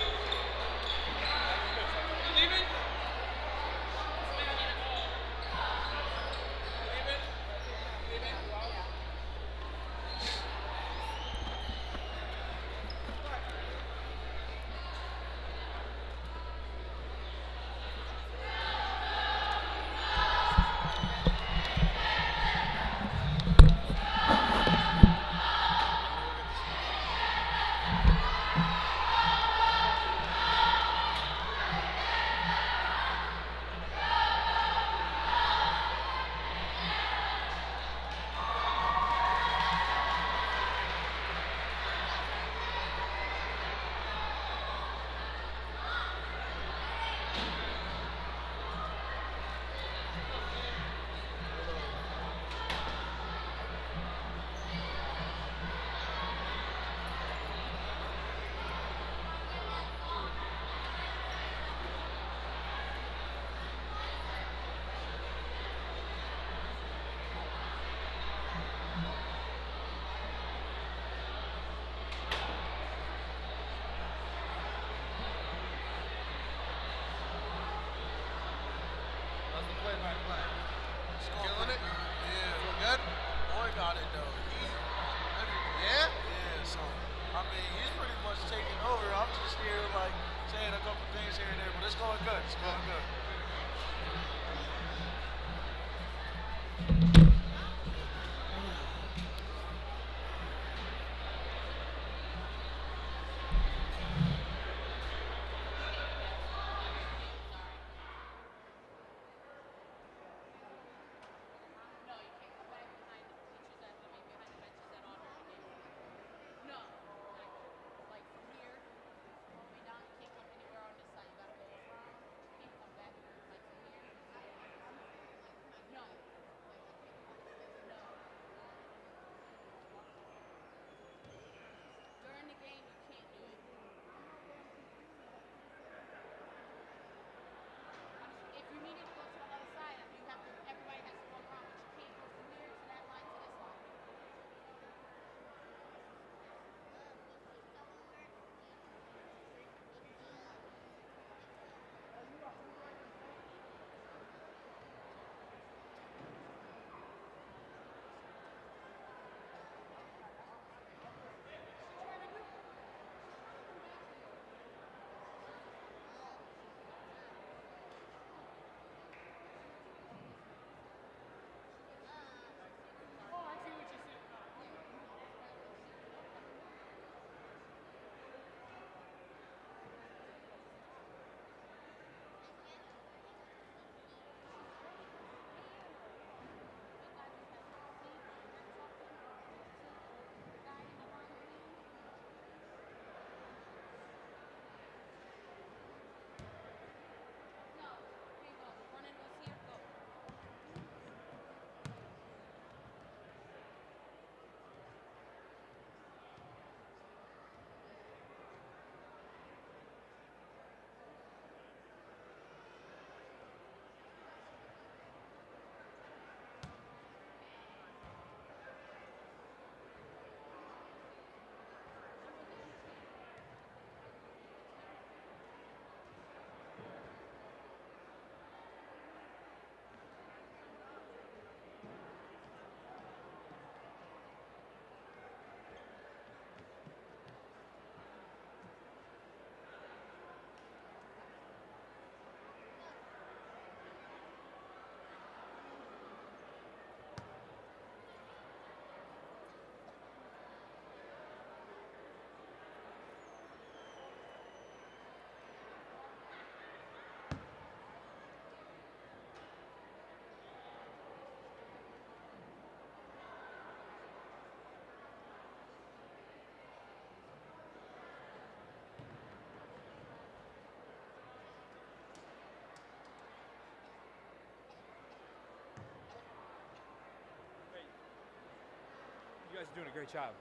You guys are doing a great job.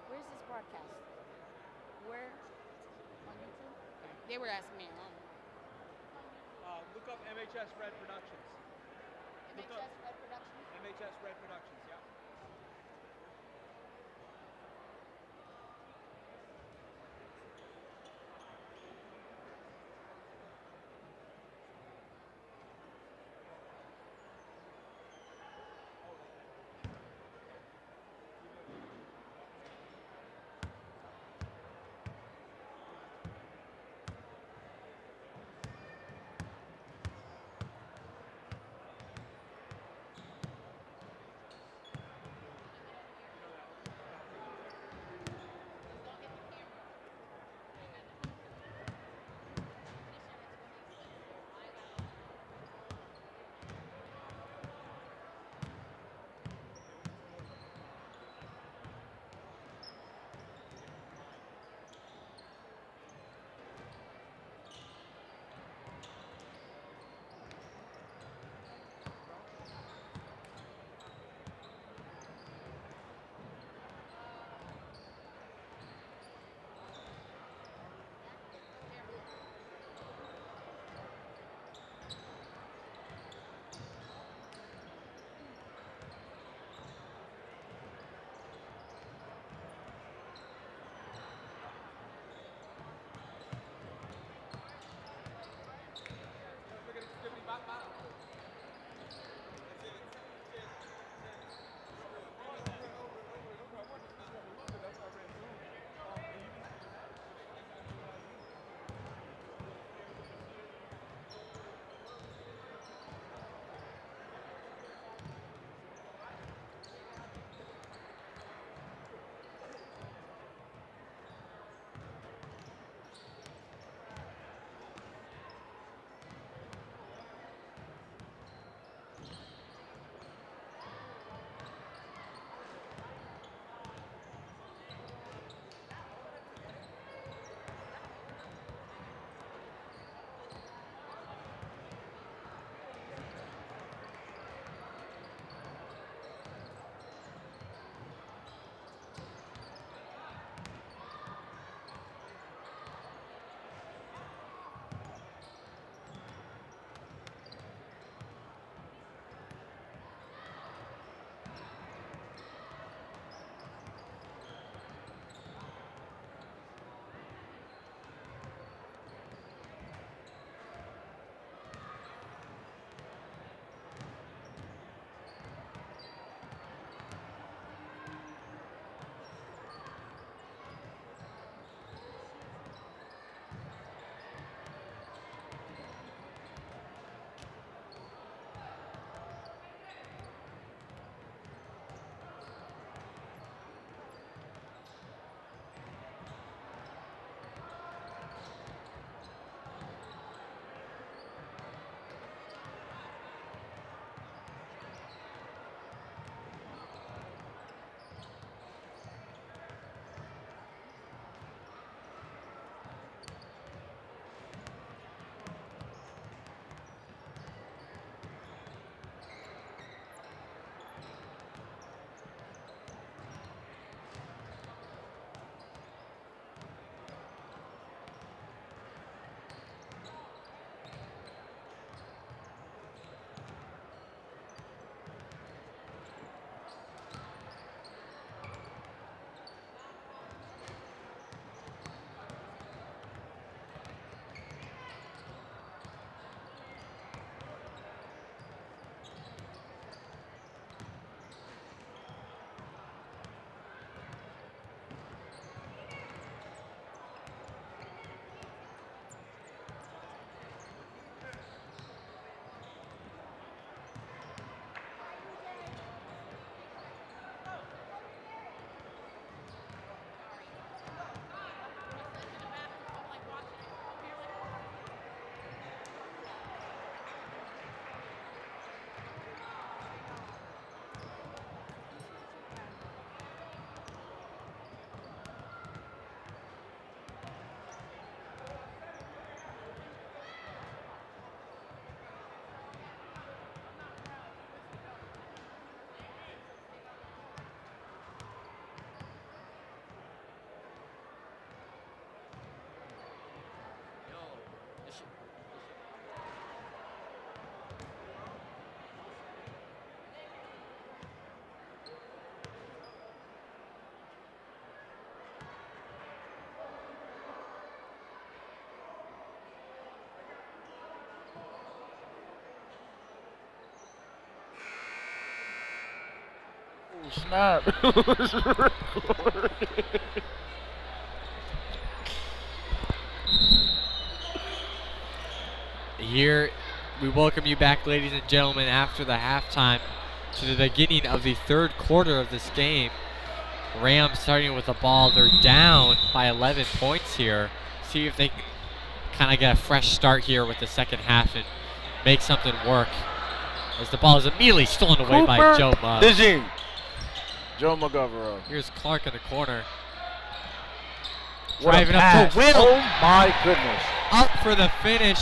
Where's this broadcast? Where? On YouTube? They were asking me. Look up MHS Red Productions. MHS Red Productions? MHS Red Productions, yeah. Snap. Here, we welcome you back, ladies and gentlemen, after the halftime to the beginning of the third quarter of this game. Rams starting with the ball. They're down by 11 points here. See if they can kind of get a fresh start here with the second half and make something work. As the ball is immediately stolen away by Joe Muggs. Dizzy. Joe McGovern. Here's Clark in the corner. What a Driving up pass. to Will. Oh my goodness. Up for the finish.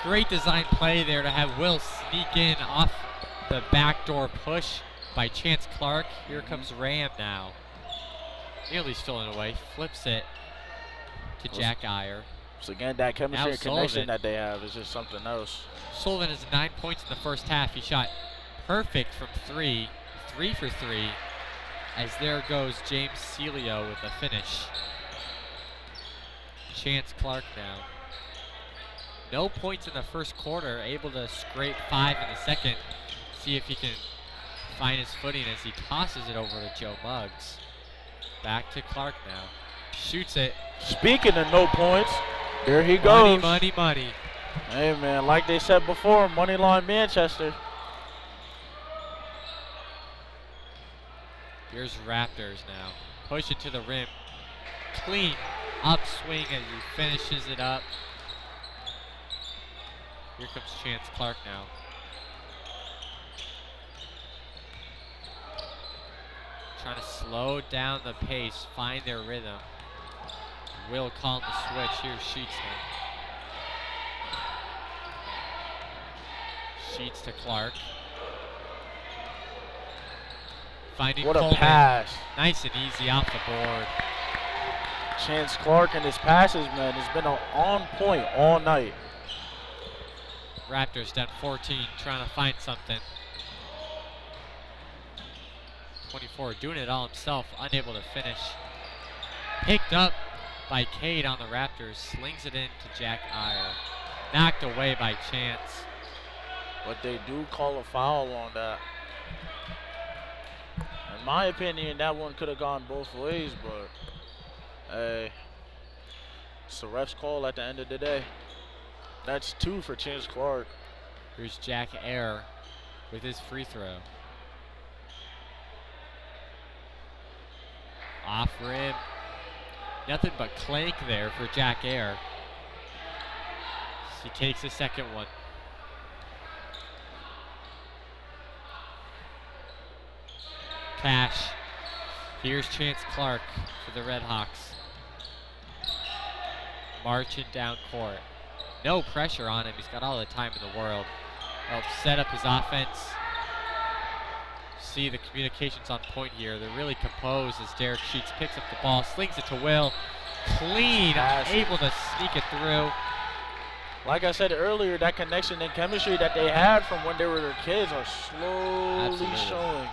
Great design play there to have Will sneak in off the backdoor push by Chance Clark. Here comes Ram now. Nearly stolen away. Flips it to Jack Iyer. So again, that chemistry Now and connection Sullivan. that they have is just something else. Sullivan has 9 points in the first half. He shot perfect from 3 for 3. As there goes James Celio with a finish. Chance Clark now. No points in the first quarter, able to scrape 5 in the second. See if he can find his footing as he tosses it over to Joe Muggs. Back to Clark now. Shoots it. Speaking of no points, there he goes. Money, money, money. Hey man, like they said before, money line Manchester. Here's Raptors now. Push it to the rim. Clean upswing as he finishes it up. Here comes Chance Clark now. Trying to slow down the pace, find their rhythm. Will calling the switch. Here's Sheets now. Sheets to Clark. Finding What a Coleman. pass. Nice and easy off the board. Chance Clark and his passes, man, has been on point all night. Raptors down 14, trying to find something. 24 doing it all himself, unable to finish. Picked up by Cade on the Raptors, slings it in to Jack Iyer. Knocked away by Chance. But they do call a foul on that. In my opinion, that one could have gone both ways, but hey, it's the ref's call at the end of the day. That's 2 for Chance Clark. Here's Jack Ayer with his free throw. Off rim. Nothing but clank there for Jack Ayer. He takes the second one. Cash. Here's Chance Clark for the Red Hawks. Marching down court. No pressure on him. He's got all the time in the world. Helps set up his offense. See the communications on point here. They're really composed as Derek Sheets picks up the ball, slings it to Will. Clean, able to sneak it through. Like I said earlier, that connection and chemistry that they had from when they were their kids are slowly Absolutely. showing.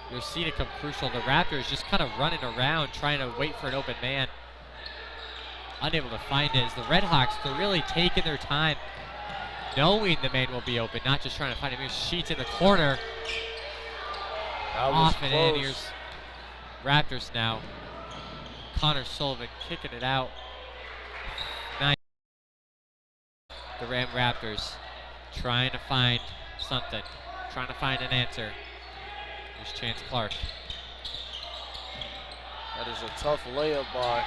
You're seeing it come crucial. The Raptors just kind of running around, trying to wait for an open man. Unable to find it. As the Red Hawks, they're really taking their time, knowing the man will be open, not just trying to find him. Here's Sheets in the corner. That was Off and in. close. Here's Raptors now. Connor Sullivan kicking it out. Nice. The Ram Raptors trying to find something, trying to find an answer. Here's Chance Clark. That is a tough layup by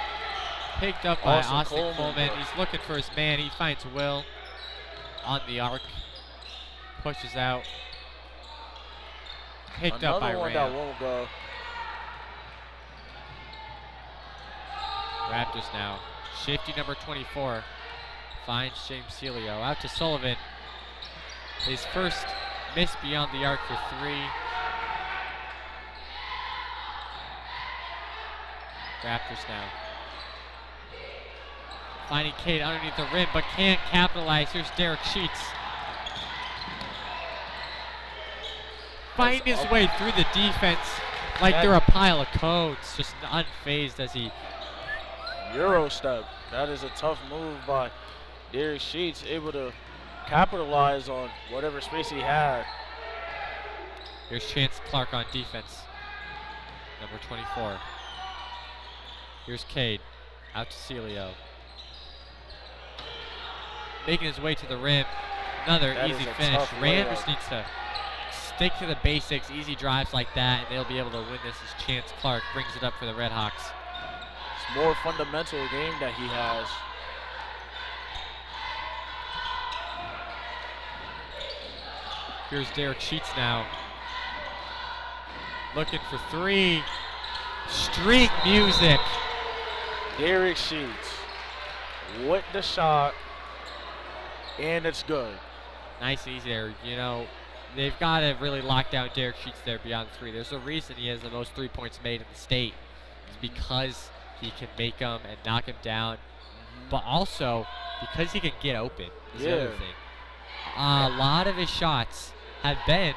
Picked up by Austin Austin Coleman. but- He's looking for his man. He finds Will on the arc. Pushes out. Picked up by Another one Ram. that won't go. Raptors now. Shifty number 24 finds James Celio. Out to Sullivan. His first miss beyond the arc for 3. Raptors now. Finding Cade underneath the rim, but can't capitalize. Here's Derek Sheets. Find his way through the defense like they're a pile of codes, just unfazed as he Euro step. That is a tough move by Derek Sheets, able to capitalize on whatever space he had. Here's Chance Clark on defense. number 24. Here's Cade, out to Celio. Making his way to the rim. Another That easy is a finish. tough RAM layup. just needs to stick to the basics, easy drives like that, and they'll be able to win this as Chance Clark brings it up for the Red Hawks. It's more fundamental game that he has. Here's Derek Sheets now. Looking for three. Streak music. Derek Sheets with the shot, and it's good. Nice and easy there. You know, they've got to really lock down Derek Sheets there beyond the three. There's a reason he has the most 3 points made in the state. It's because he can make them and knock them down, but also because he can get open is the other Yeah. thing. A lot of his shots have been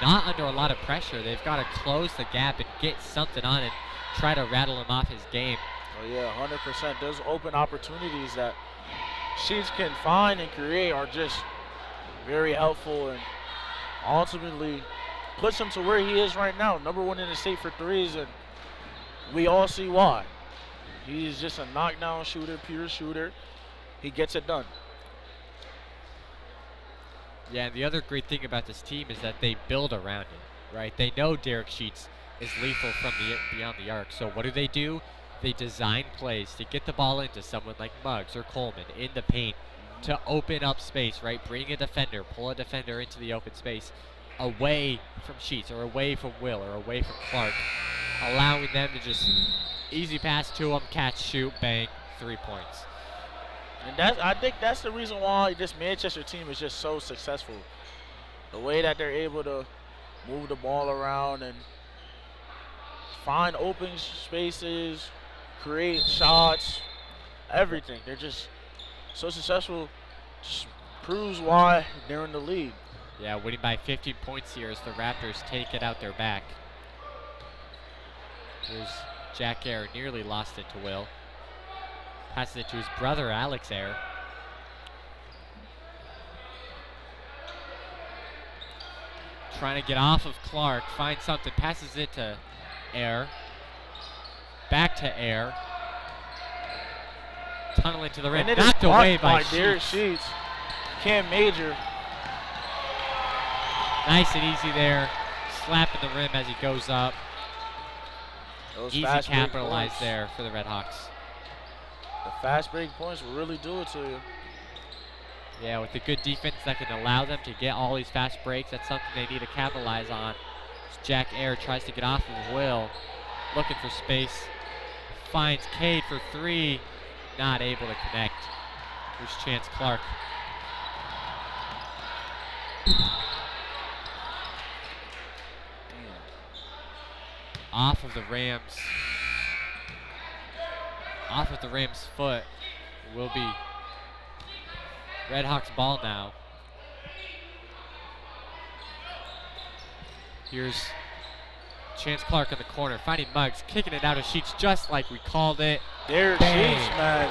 not under a lot of pressure. They've got to close the gap and get something on and try to rattle him off his game. Oh yeah, 100%. Those open opportunities that Sheets can find and create are just very helpful, and ultimately puts him to where he is right now, number 1 in the state for threes, and we all see why. He's just a knockdown shooter, pure shooter. He gets it done. Yeah, and the other great thing about this team is that they build around it, right? They know Derek Sheets is lethal from beyond the arc. So what do? They design plays to get the ball into someone like Muggs or Coleman in the paint to open up space, right? Bring a defender, pull a defender into the open space away from Sheets or away from Will or away from Clark, allowing them to just easy pass to him, catch, shoot, bang, 3 points. And I think that's the reason why this Manchester team is just so successful. The way that they're able to move the ball around and find open spaces, create shots, everything. They're just so successful. Just proves why they're in the lead. Yeah, winning by 15 points here as the Raptors take it out their back. Here's Jack Ayer, nearly lost it to Will. Passes it to his brother, Alex Ayer. Trying to get off of Clark, finds something, passes it to Ayer. Back to Ayer. Tunnel into the rim, And it is knocked away blocked by Derek Sheets. Sheets. Cam Major. Nice and easy there. Slapping the rim as he goes up. Those Easy fast break capitalized points. there for the Red Hawks. The fast break points will really do it to you. Yeah, with the good defense that can allow them to get all these fast breaks, that's something they need to capitalize on. As Jack Ayer tries to get off of Will, looking for space, finds Cade for three, not able to connect. Here's Chance Clark. Off of the Rams' foot will be Red Hawks ball now. Here's Chance Clark in the corner, finding Muggs, kicking it out of Sheets just like we called it. Derek Bang. Sheets, man.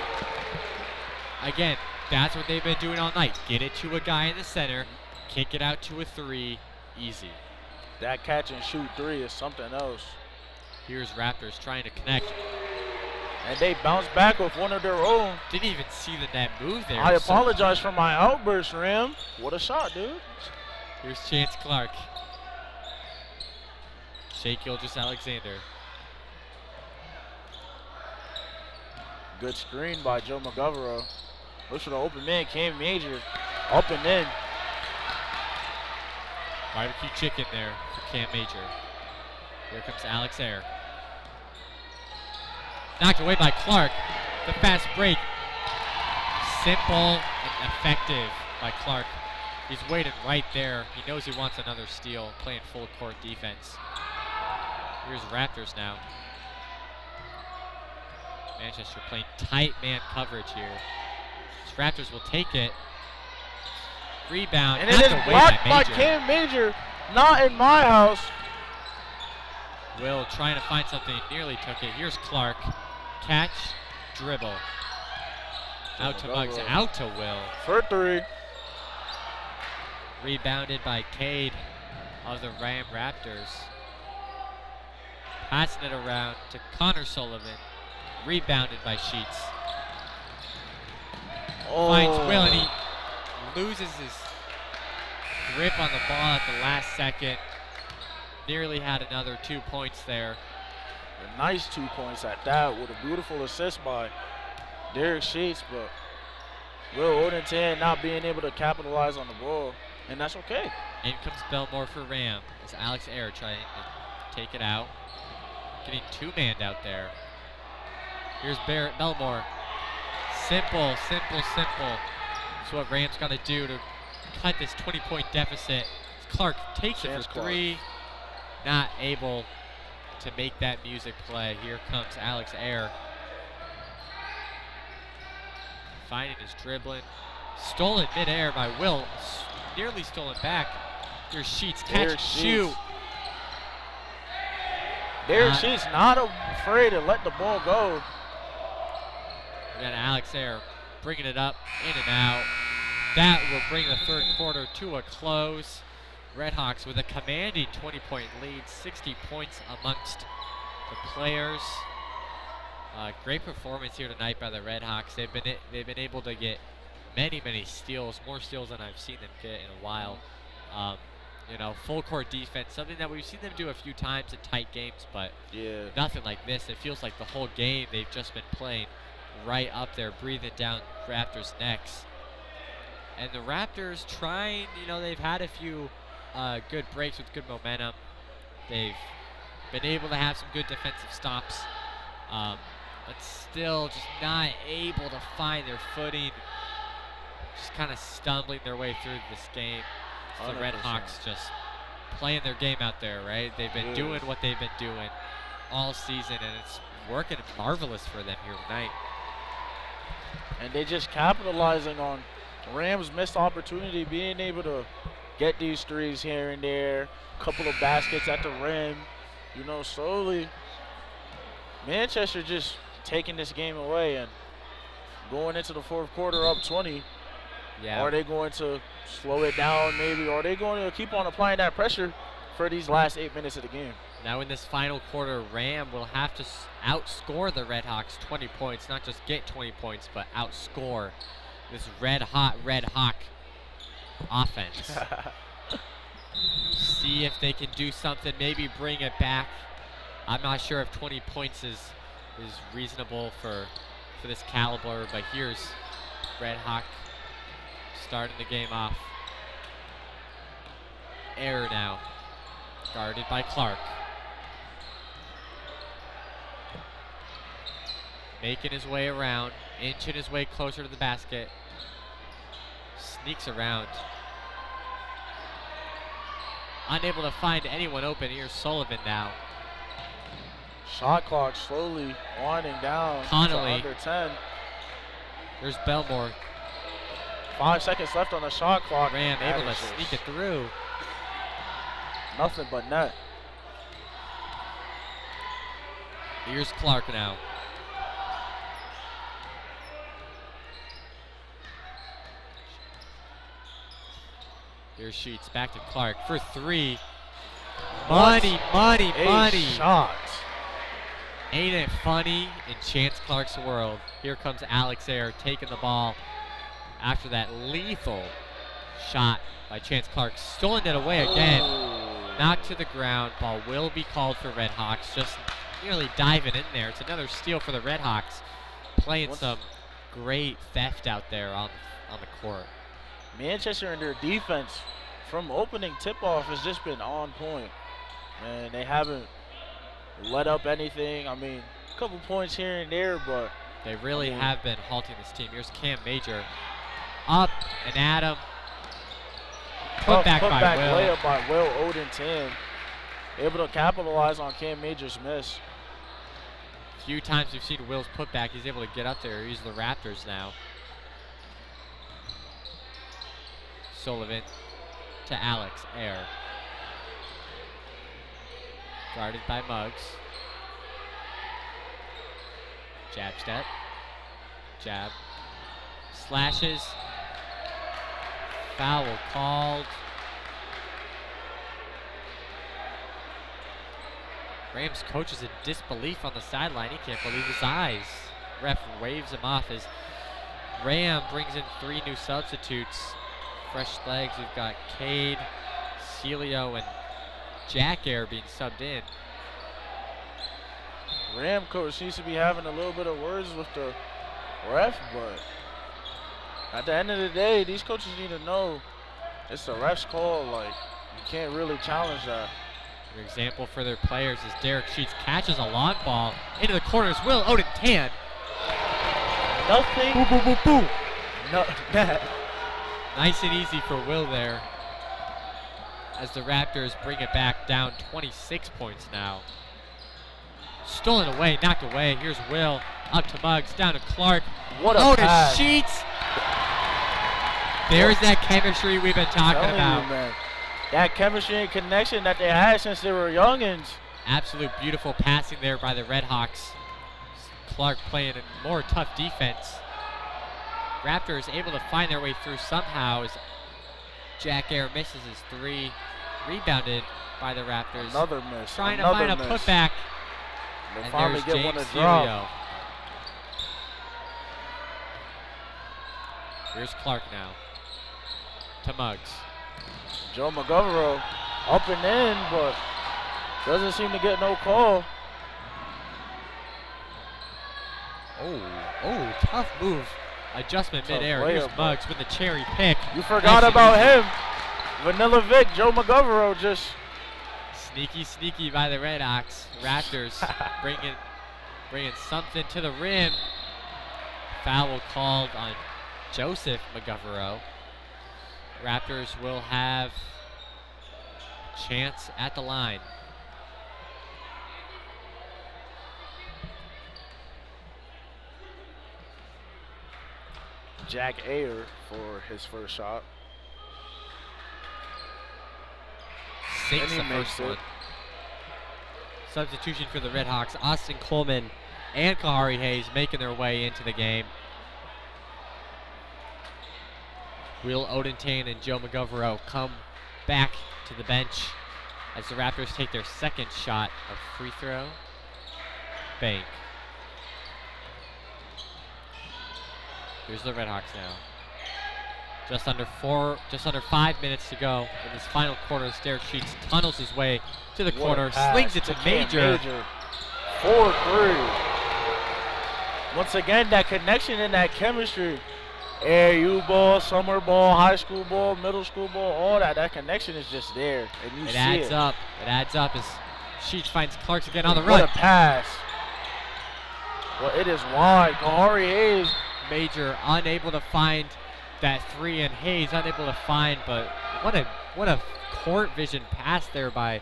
Again, that's what they've been doing all night. Get it to a guy in the center, kick it out to a three, easy. That catch and shoot three is something else. Here's Raptors trying to connect. And they bounce back with one of their own. Didn't even see the net move there. I So apologize for my outburst, Ram. What a shot, dude. here's Chance Clark. Shea Gilgeous-Alexander. Good screen by Joe McGovern. Looks for the open man, Cam Major. Up and in. Barbecue chicken there for Cam Major. Here comes Alex Ayer. Knocked away by Clark. The fast break. Simple and effective by Clark. He's waiting right there. He knows he wants another steal, playing full court defense. Here's Raptors now. Manchester playing tight man coverage here. These Raptors will take it. Rebound. And it knocked is away blocked by Major. Cam Major. Not in my house. Will trying to find something, nearly took it. Here's Clark. Catch, dribble. Out to Muggs, out to Will. For three. Rebounded by Cade of the RHAM Raptors. Passing it around to Connor Sullivan. Rebounded by Sheets. Finds Will, and he loses his grip on the ball at the last second. Nearly had another 2 points there. A nice 2 points at that with a beautiful assist by Derek Sheets, but Will Odenton not being able to capitalize on the ball, and that's okay. In comes Belmore for RAM as Alex Ayer trying to take it out. Getting two-manned out there. Here's Barrett Belmore. Simple, simple, simple. That's what Ram's got to do to cut this 20-point deficit. Clark takes it for three. Not able to make that music play. Here comes Alex Ayer. Finding his dribbling. Stolen midair by Will. Nearly stolen back. Here's Sheets. Catch, shoot. Derek Sheets not afraid to let the ball go. Again, Alex Ayer bringing it up, in and out. That will bring the third quarter to a close. Redhawks with a commanding 20-point lead, 60 points amongst the players. Great performance here tonight by the Redhawks. They've been able to get many steals, more steals than I've seen them get in a while. You know, full court defense, something that we've seen them do a few times in tight games, but nothing like this. It feels like the whole game they've just been playing right up there, breathing down Raptors' necks. And the Raptors trying, you know, they've had a few good breaks with good momentum. They've been able to have some good defensive stops, but still just not able to find their footing, just kind of stumbling their way through this game. So the Redhawks just playing their game out there, right? They've been doing what they've been doing all season, and it's working marvelous for them here tonight. And they just capitalizing on Rams' missed opportunity, being able to get these threes here and there, a couple of baskets at the rim. You know, slowly, Manchester just taking this game away and going into the fourth quarter up 20. Yeah. Are they going to slow it down maybe? Or are they going to keep on applying that pressure for these last 8 minutes of the game? Now in this final quarter, RAM will have to outscore the Redhawks 20 points, not just get 20 points, but outscore this red hot Red Hawk offense. See if they can do something, maybe bring it back. I'm not sure if 20 points is reasonable for this caliber, but here's Red Hawk starting the game off. Error now, guarded by Clark. Making his way around, inching his way closer to the basket. Sneaks around. Unable to find anyone open. Here's Sullivan now. Shot clock slowly winding down. Connolly. To under 10. There's Belmore. 5 seconds left on the shot clock. Ram able to sneak it through. Nothing but net. Here's Clark now. Here's Sheets back to Clark for three. Money. Shot. Ain't it funny in Chance Clark's world? Here comes Alex Ayer taking the ball after that lethal shot by Chance Clark. Stolen it away again. Knocked to the ground. Ball will be called for Redhawks. Just nearly diving in there. It's another steal for the Redhawks. Playing some great theft out there on the court. Manchester and their defense from opening tip-off has just been on point. And they haven't let up anything. I mean, a couple points here and there, but they really have been halting this team. Here's Cam Major. Up and at him. Put back by Will. Layup by Will Odenton. Able to capitalize on Cam Major's miss. Few times we've seen Will's putback. He's able to get up there. He's the Raptors now. Sullivan to Alex Ayer. Guarded by Muggs. Jab step. Jab. Slashes. Foul called. Rams coach is in disbelief on the sideline. He can't believe his eyes. Ref waves him off as Ram brings in 3 new substitutes. Fresh legs. We've got Cade, Celio, and Jack Air being subbed in. Ram coach seems to be having a little bit of words with the ref, but at the end of the day, these coaches need to know it's the ref's call. Like, you can't really challenge that. An example for their players is Derek Sheets catches a long ball into the corners. Will Odentan. Nothing. Boo, boo, boo, boo. No, Nice and easy for Will there, as the Raptors bring it back down 26 points now. Stolen away, knocked away. Here's Will, up to Muggs, down to Clark. What a pass. To Sheets. There's that chemistry we've been talking about. You, man. That chemistry and connection that they had since they were youngins. Absolute beautiful passing there by the Redhawks. Clark playing a more tough defense. Raptors able to find their way through somehow as Jack Air misses his 3. Rebounded by the Raptors. Another miss. Trying to find a putback. They And finally there's get James one to drop. Celio. Here's Clark now. To Muggs. Joe McGovern up and in, but doesn't seem to get no call. Oh, tough move. Adjustment Tough midair. Here's layup, Muggs with the cherry pick. You forgot about him. Vanilla Vic, Joe McGovern just Sneaky by the Redhawks. Raptors bringing something to the rim. Foul called on Joseph McGovern. Raptors will have chance at the line. Jack Ayer for his first shot. Sinks And he the makes first it. one. Substitution for the Redhawks. Austin Coleman and Kahari Hayes making their way into the game. Will Odentan and Joe McGovern come back to the bench as the Raptors take their second shot of free throw. Bank. Here's the Redhawks now. Just under 5 minutes to go in this final quarter. Derek Sheets tunnels his way to the What a corner, pass slings it to Major. 4-3. Once again, that connection and that chemistry. AAU ball, summer ball, high school ball, middle school ball, all that. That connection is just there, and you It see adds it. up. It adds up as Sheets finds Clarks again on the What run. a pass. Well, it is wide. Kahari Hayes. Major unable to find that 3, and Hayes unable to find, but what a court vision pass there by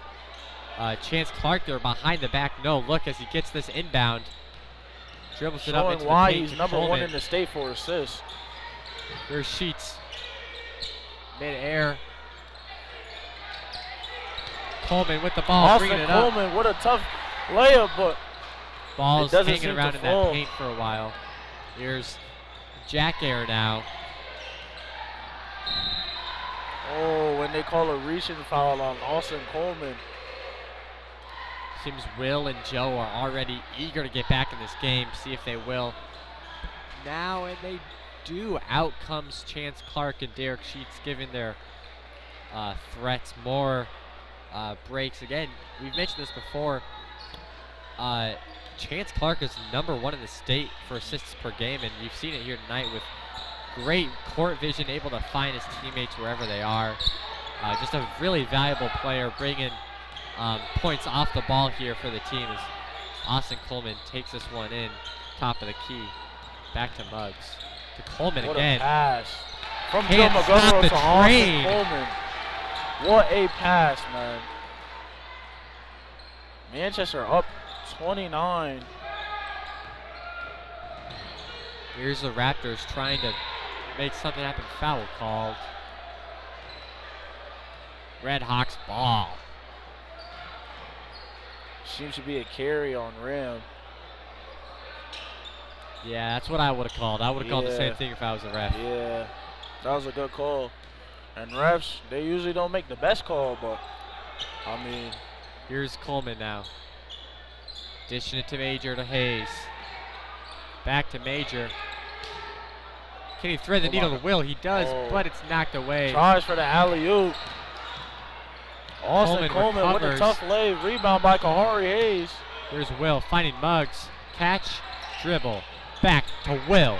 Chance Clark there behind the back. No look as he gets this inbound. Dribbles it up Showing into why the paint he's to number 1 Coleman. in the state for assists. Here's Sheets. Mid-air. Coleman with the ball, Austin bringing it up. Coleman, what a tough layup, but Ball's it doesn't hanging seem around to in fall. that paint for a while. Here's Jack Air now. oh, when they call a reaching foul on Austin Coleman. Seems Will and Joe are already eager to get back in this game, see if they will now, and they do. Out comes Chance Clark and Derek Sheets, giving their threats more breaks. Again, we've mentioned this before. Chance Clark is number 1 in the state for assists per game, and you've seen it here tonight with great court vision, able to find his teammates wherever they are. Just a really valuable player, bringing points off the ball here for the team as Austin Coleman takes this one in, top of the key. Back to Muggs. To Coleman What again. a pass. From Joe Can't stop McGovern the to Austin train. Coleman. What a pass, man. Manchester up 29. Here's the Raptors trying to make something happen. Foul called. Redhawks ball. Seems to be a carry on RHAM. Yeah, that's what I would have called. I would have called the same Yeah. thing if I was a ref. Yeah, that was a good call. And refs, they usually don't make the best call, but I mean, Here's Coleman now. Dishing it to Major to Hayes. Back to Major. Can he thread the needle to Will? He does, but it's knocked away. Tries for the alley-oop. Austin Coleman with a tough lay. Rebound by Kahari Hayes. Here's Will finding Muggs. Catch, dribble. Back to Will.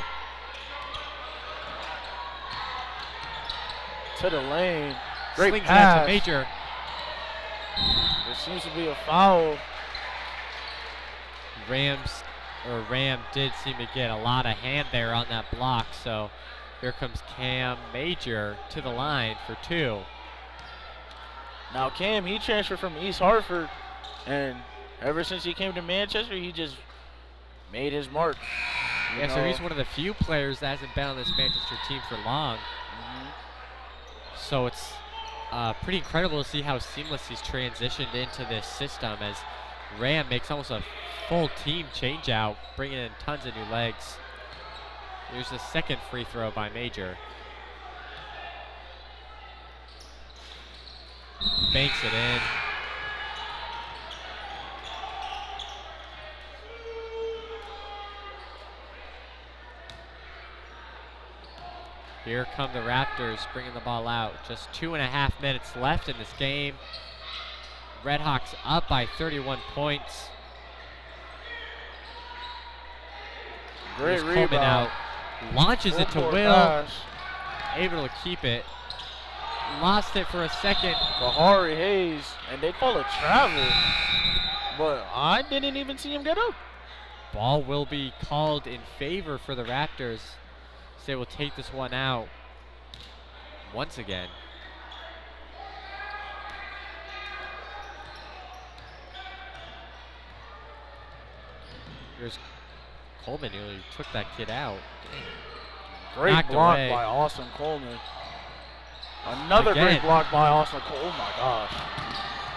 To the lane. Great Slings pass. it out to Major. There seems to be a foul. Ram did seem to get a lot of hand there on that block, so here comes Cam Major to the line for 2. Now Cam, he transferred from East Hartford, and ever since he came to Manchester, he just made his mark. Yeah, so he's one of the few players that hasn't been on this Manchester team for long. So it's pretty incredible to see how seamless he's transitioned into this system as Ram makes almost a full team change out, bringing in tons of new legs. Here's the second free throw by Major. Banks it in. Here come the Raptors bringing the ball out. Just 2.5 minutes left in this game. Redhawks up by 31 points. Great Coleman rebound. out. Launches it to Will. Able to keep it. Lost it for a second. Kahari Hayes, and they call it travel. But I didn't even see him get up. Ball will be called in favor for the Raptors. So they will take this one out once again. Here's Coleman who took that kid out. Great Knocked block away. by Austin Coleman. Another Again. great block by Austin Coleman. Oh my gosh.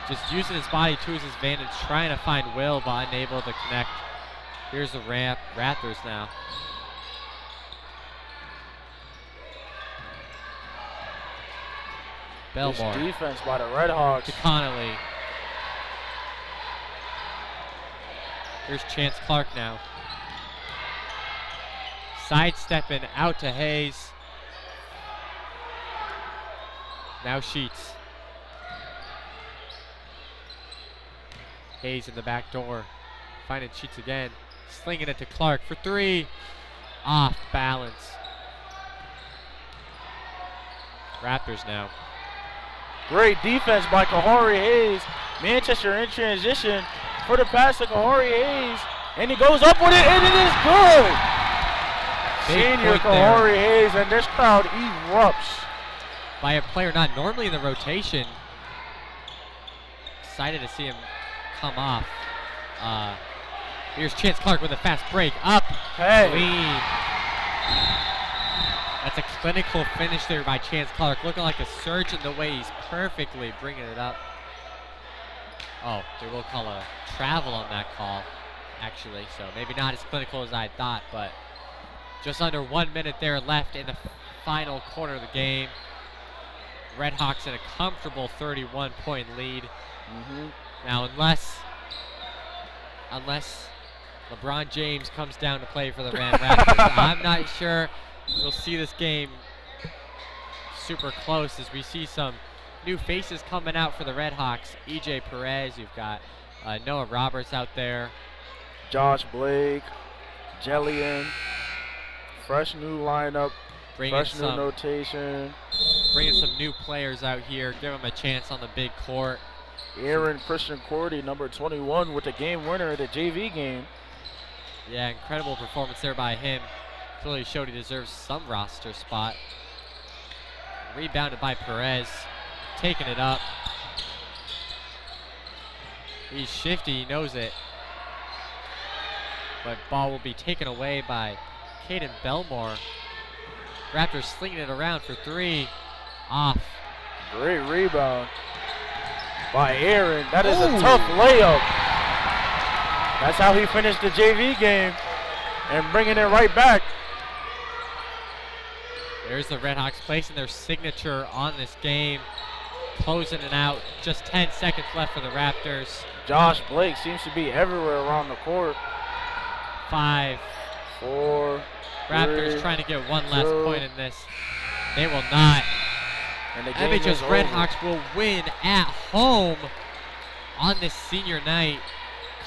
Just using his body to his advantage, trying to find Will, but unable to connect. Here's the Raptors now. Belmore. This defense by the Redhawks. To Connolly. Here's Chance Clark now. Sidestepping out to Hayes. Now Sheets. Hayes in the back door. Finding Sheets again. Slinging it to Clark for 3. Off balance. Raptors now. Great defense by Kahari Hayes. Manchester in transition for the pass to Kahari Hayes. And he goes up with it, and it is good. Big Senior point Kahari there. Hayes, and this crowd erupts. By a player not normally in the rotation. Excited to see him come off. Here's Chance Clark with a fast break. Up. Hey. Clean. That's a clinical finish there by Chance Clark. Looking like a surgeon the way he's perfectly bringing it up. Oh, they will call a travel on that call, actually. So maybe not as clinical as I thought, but just under 1 minute there left in the final quarter of the game. Redhawks in a comfortable 31-point lead. Now, unless LeBron James comes down to play for the Raptors, I'm not sure we'll see this game super close as we see some new faces coming out for the Redhawks. EJ Perez, you've got Noah Roberts out there. Josh Blake, Jellian, fresh new lineup, fresh new notation. Bringing some new players out here, give them a chance on the big court. Aaron Christian Cordy, number 21, with the game winner at the JV game. Yeah, incredible performance there by him. Clearly showed he deserves some roster spot. Rebounded by Perez, taking it up. He's shifty, he knows it. But ball will be taken away by Caden Belmore. Raptors slinging it around for 3. Off. Great rebound by Aaron. That is a tough layup. That's how he finished the JV game and bringing it right back. There's the Redhawks placing their signature on this game. closing it out. Just 10 seconds left for the Raptors. Josh Blake seems to be everywhere around the court. 5. 4. Raptors 3, trying to get one last 2. point in this. They will not. And the game is MHS over. Redhawks will win at home on this senior night.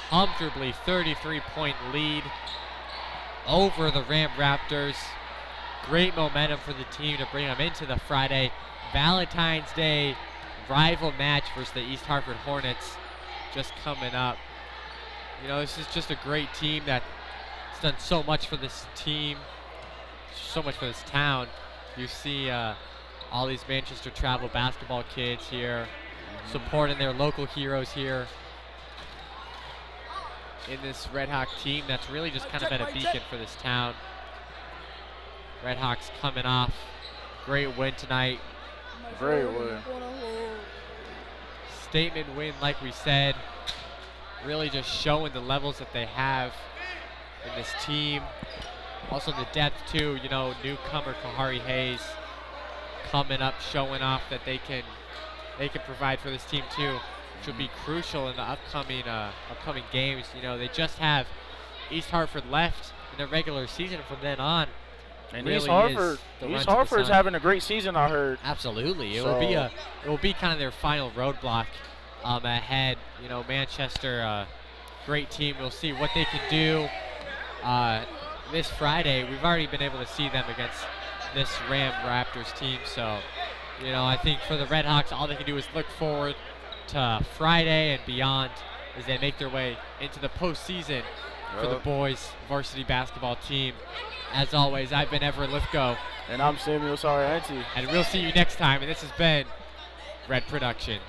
Comfortably 33-point lead over the RHAM Raptors. Great momentum for the team to bring them into the Friday Valentine's Day rival match versus the East Hartford Hornets just coming up. You know, this is just a great team that's done so much for this team, so much for this town. You see all these Manchester travel basketball kids here supporting their local heroes here in this Red Hawk team that's really just kind of been a beacon for this town. Red Hawks coming off great win tonight. Great win. Statement win, like we said. Really just showing the levels that they have in this team. Also the depth too, you know, newcomer Kahari Hayes coming up, showing off that they can provide for this team too, which will be crucial in the upcoming games. You know, they just have East Hartford left in the regular season. From then on, And really East Hartford's having a great season, I heard. Absolutely, it So- will be kind of their final roadblock ahead. You know, Manchester, great team. We'll see what they can do this Friday. We've already been able to see them against this RHAM Raptors team. So, you know, I think for the Red Hawks, all they can do is look forward to Friday and beyond as they make their way into the postseason for the boys varsity basketball team. As always, I've been Everett Lithgow. And I'm Samuel Sarianti. And we'll see you next time. And this has been Red Productions.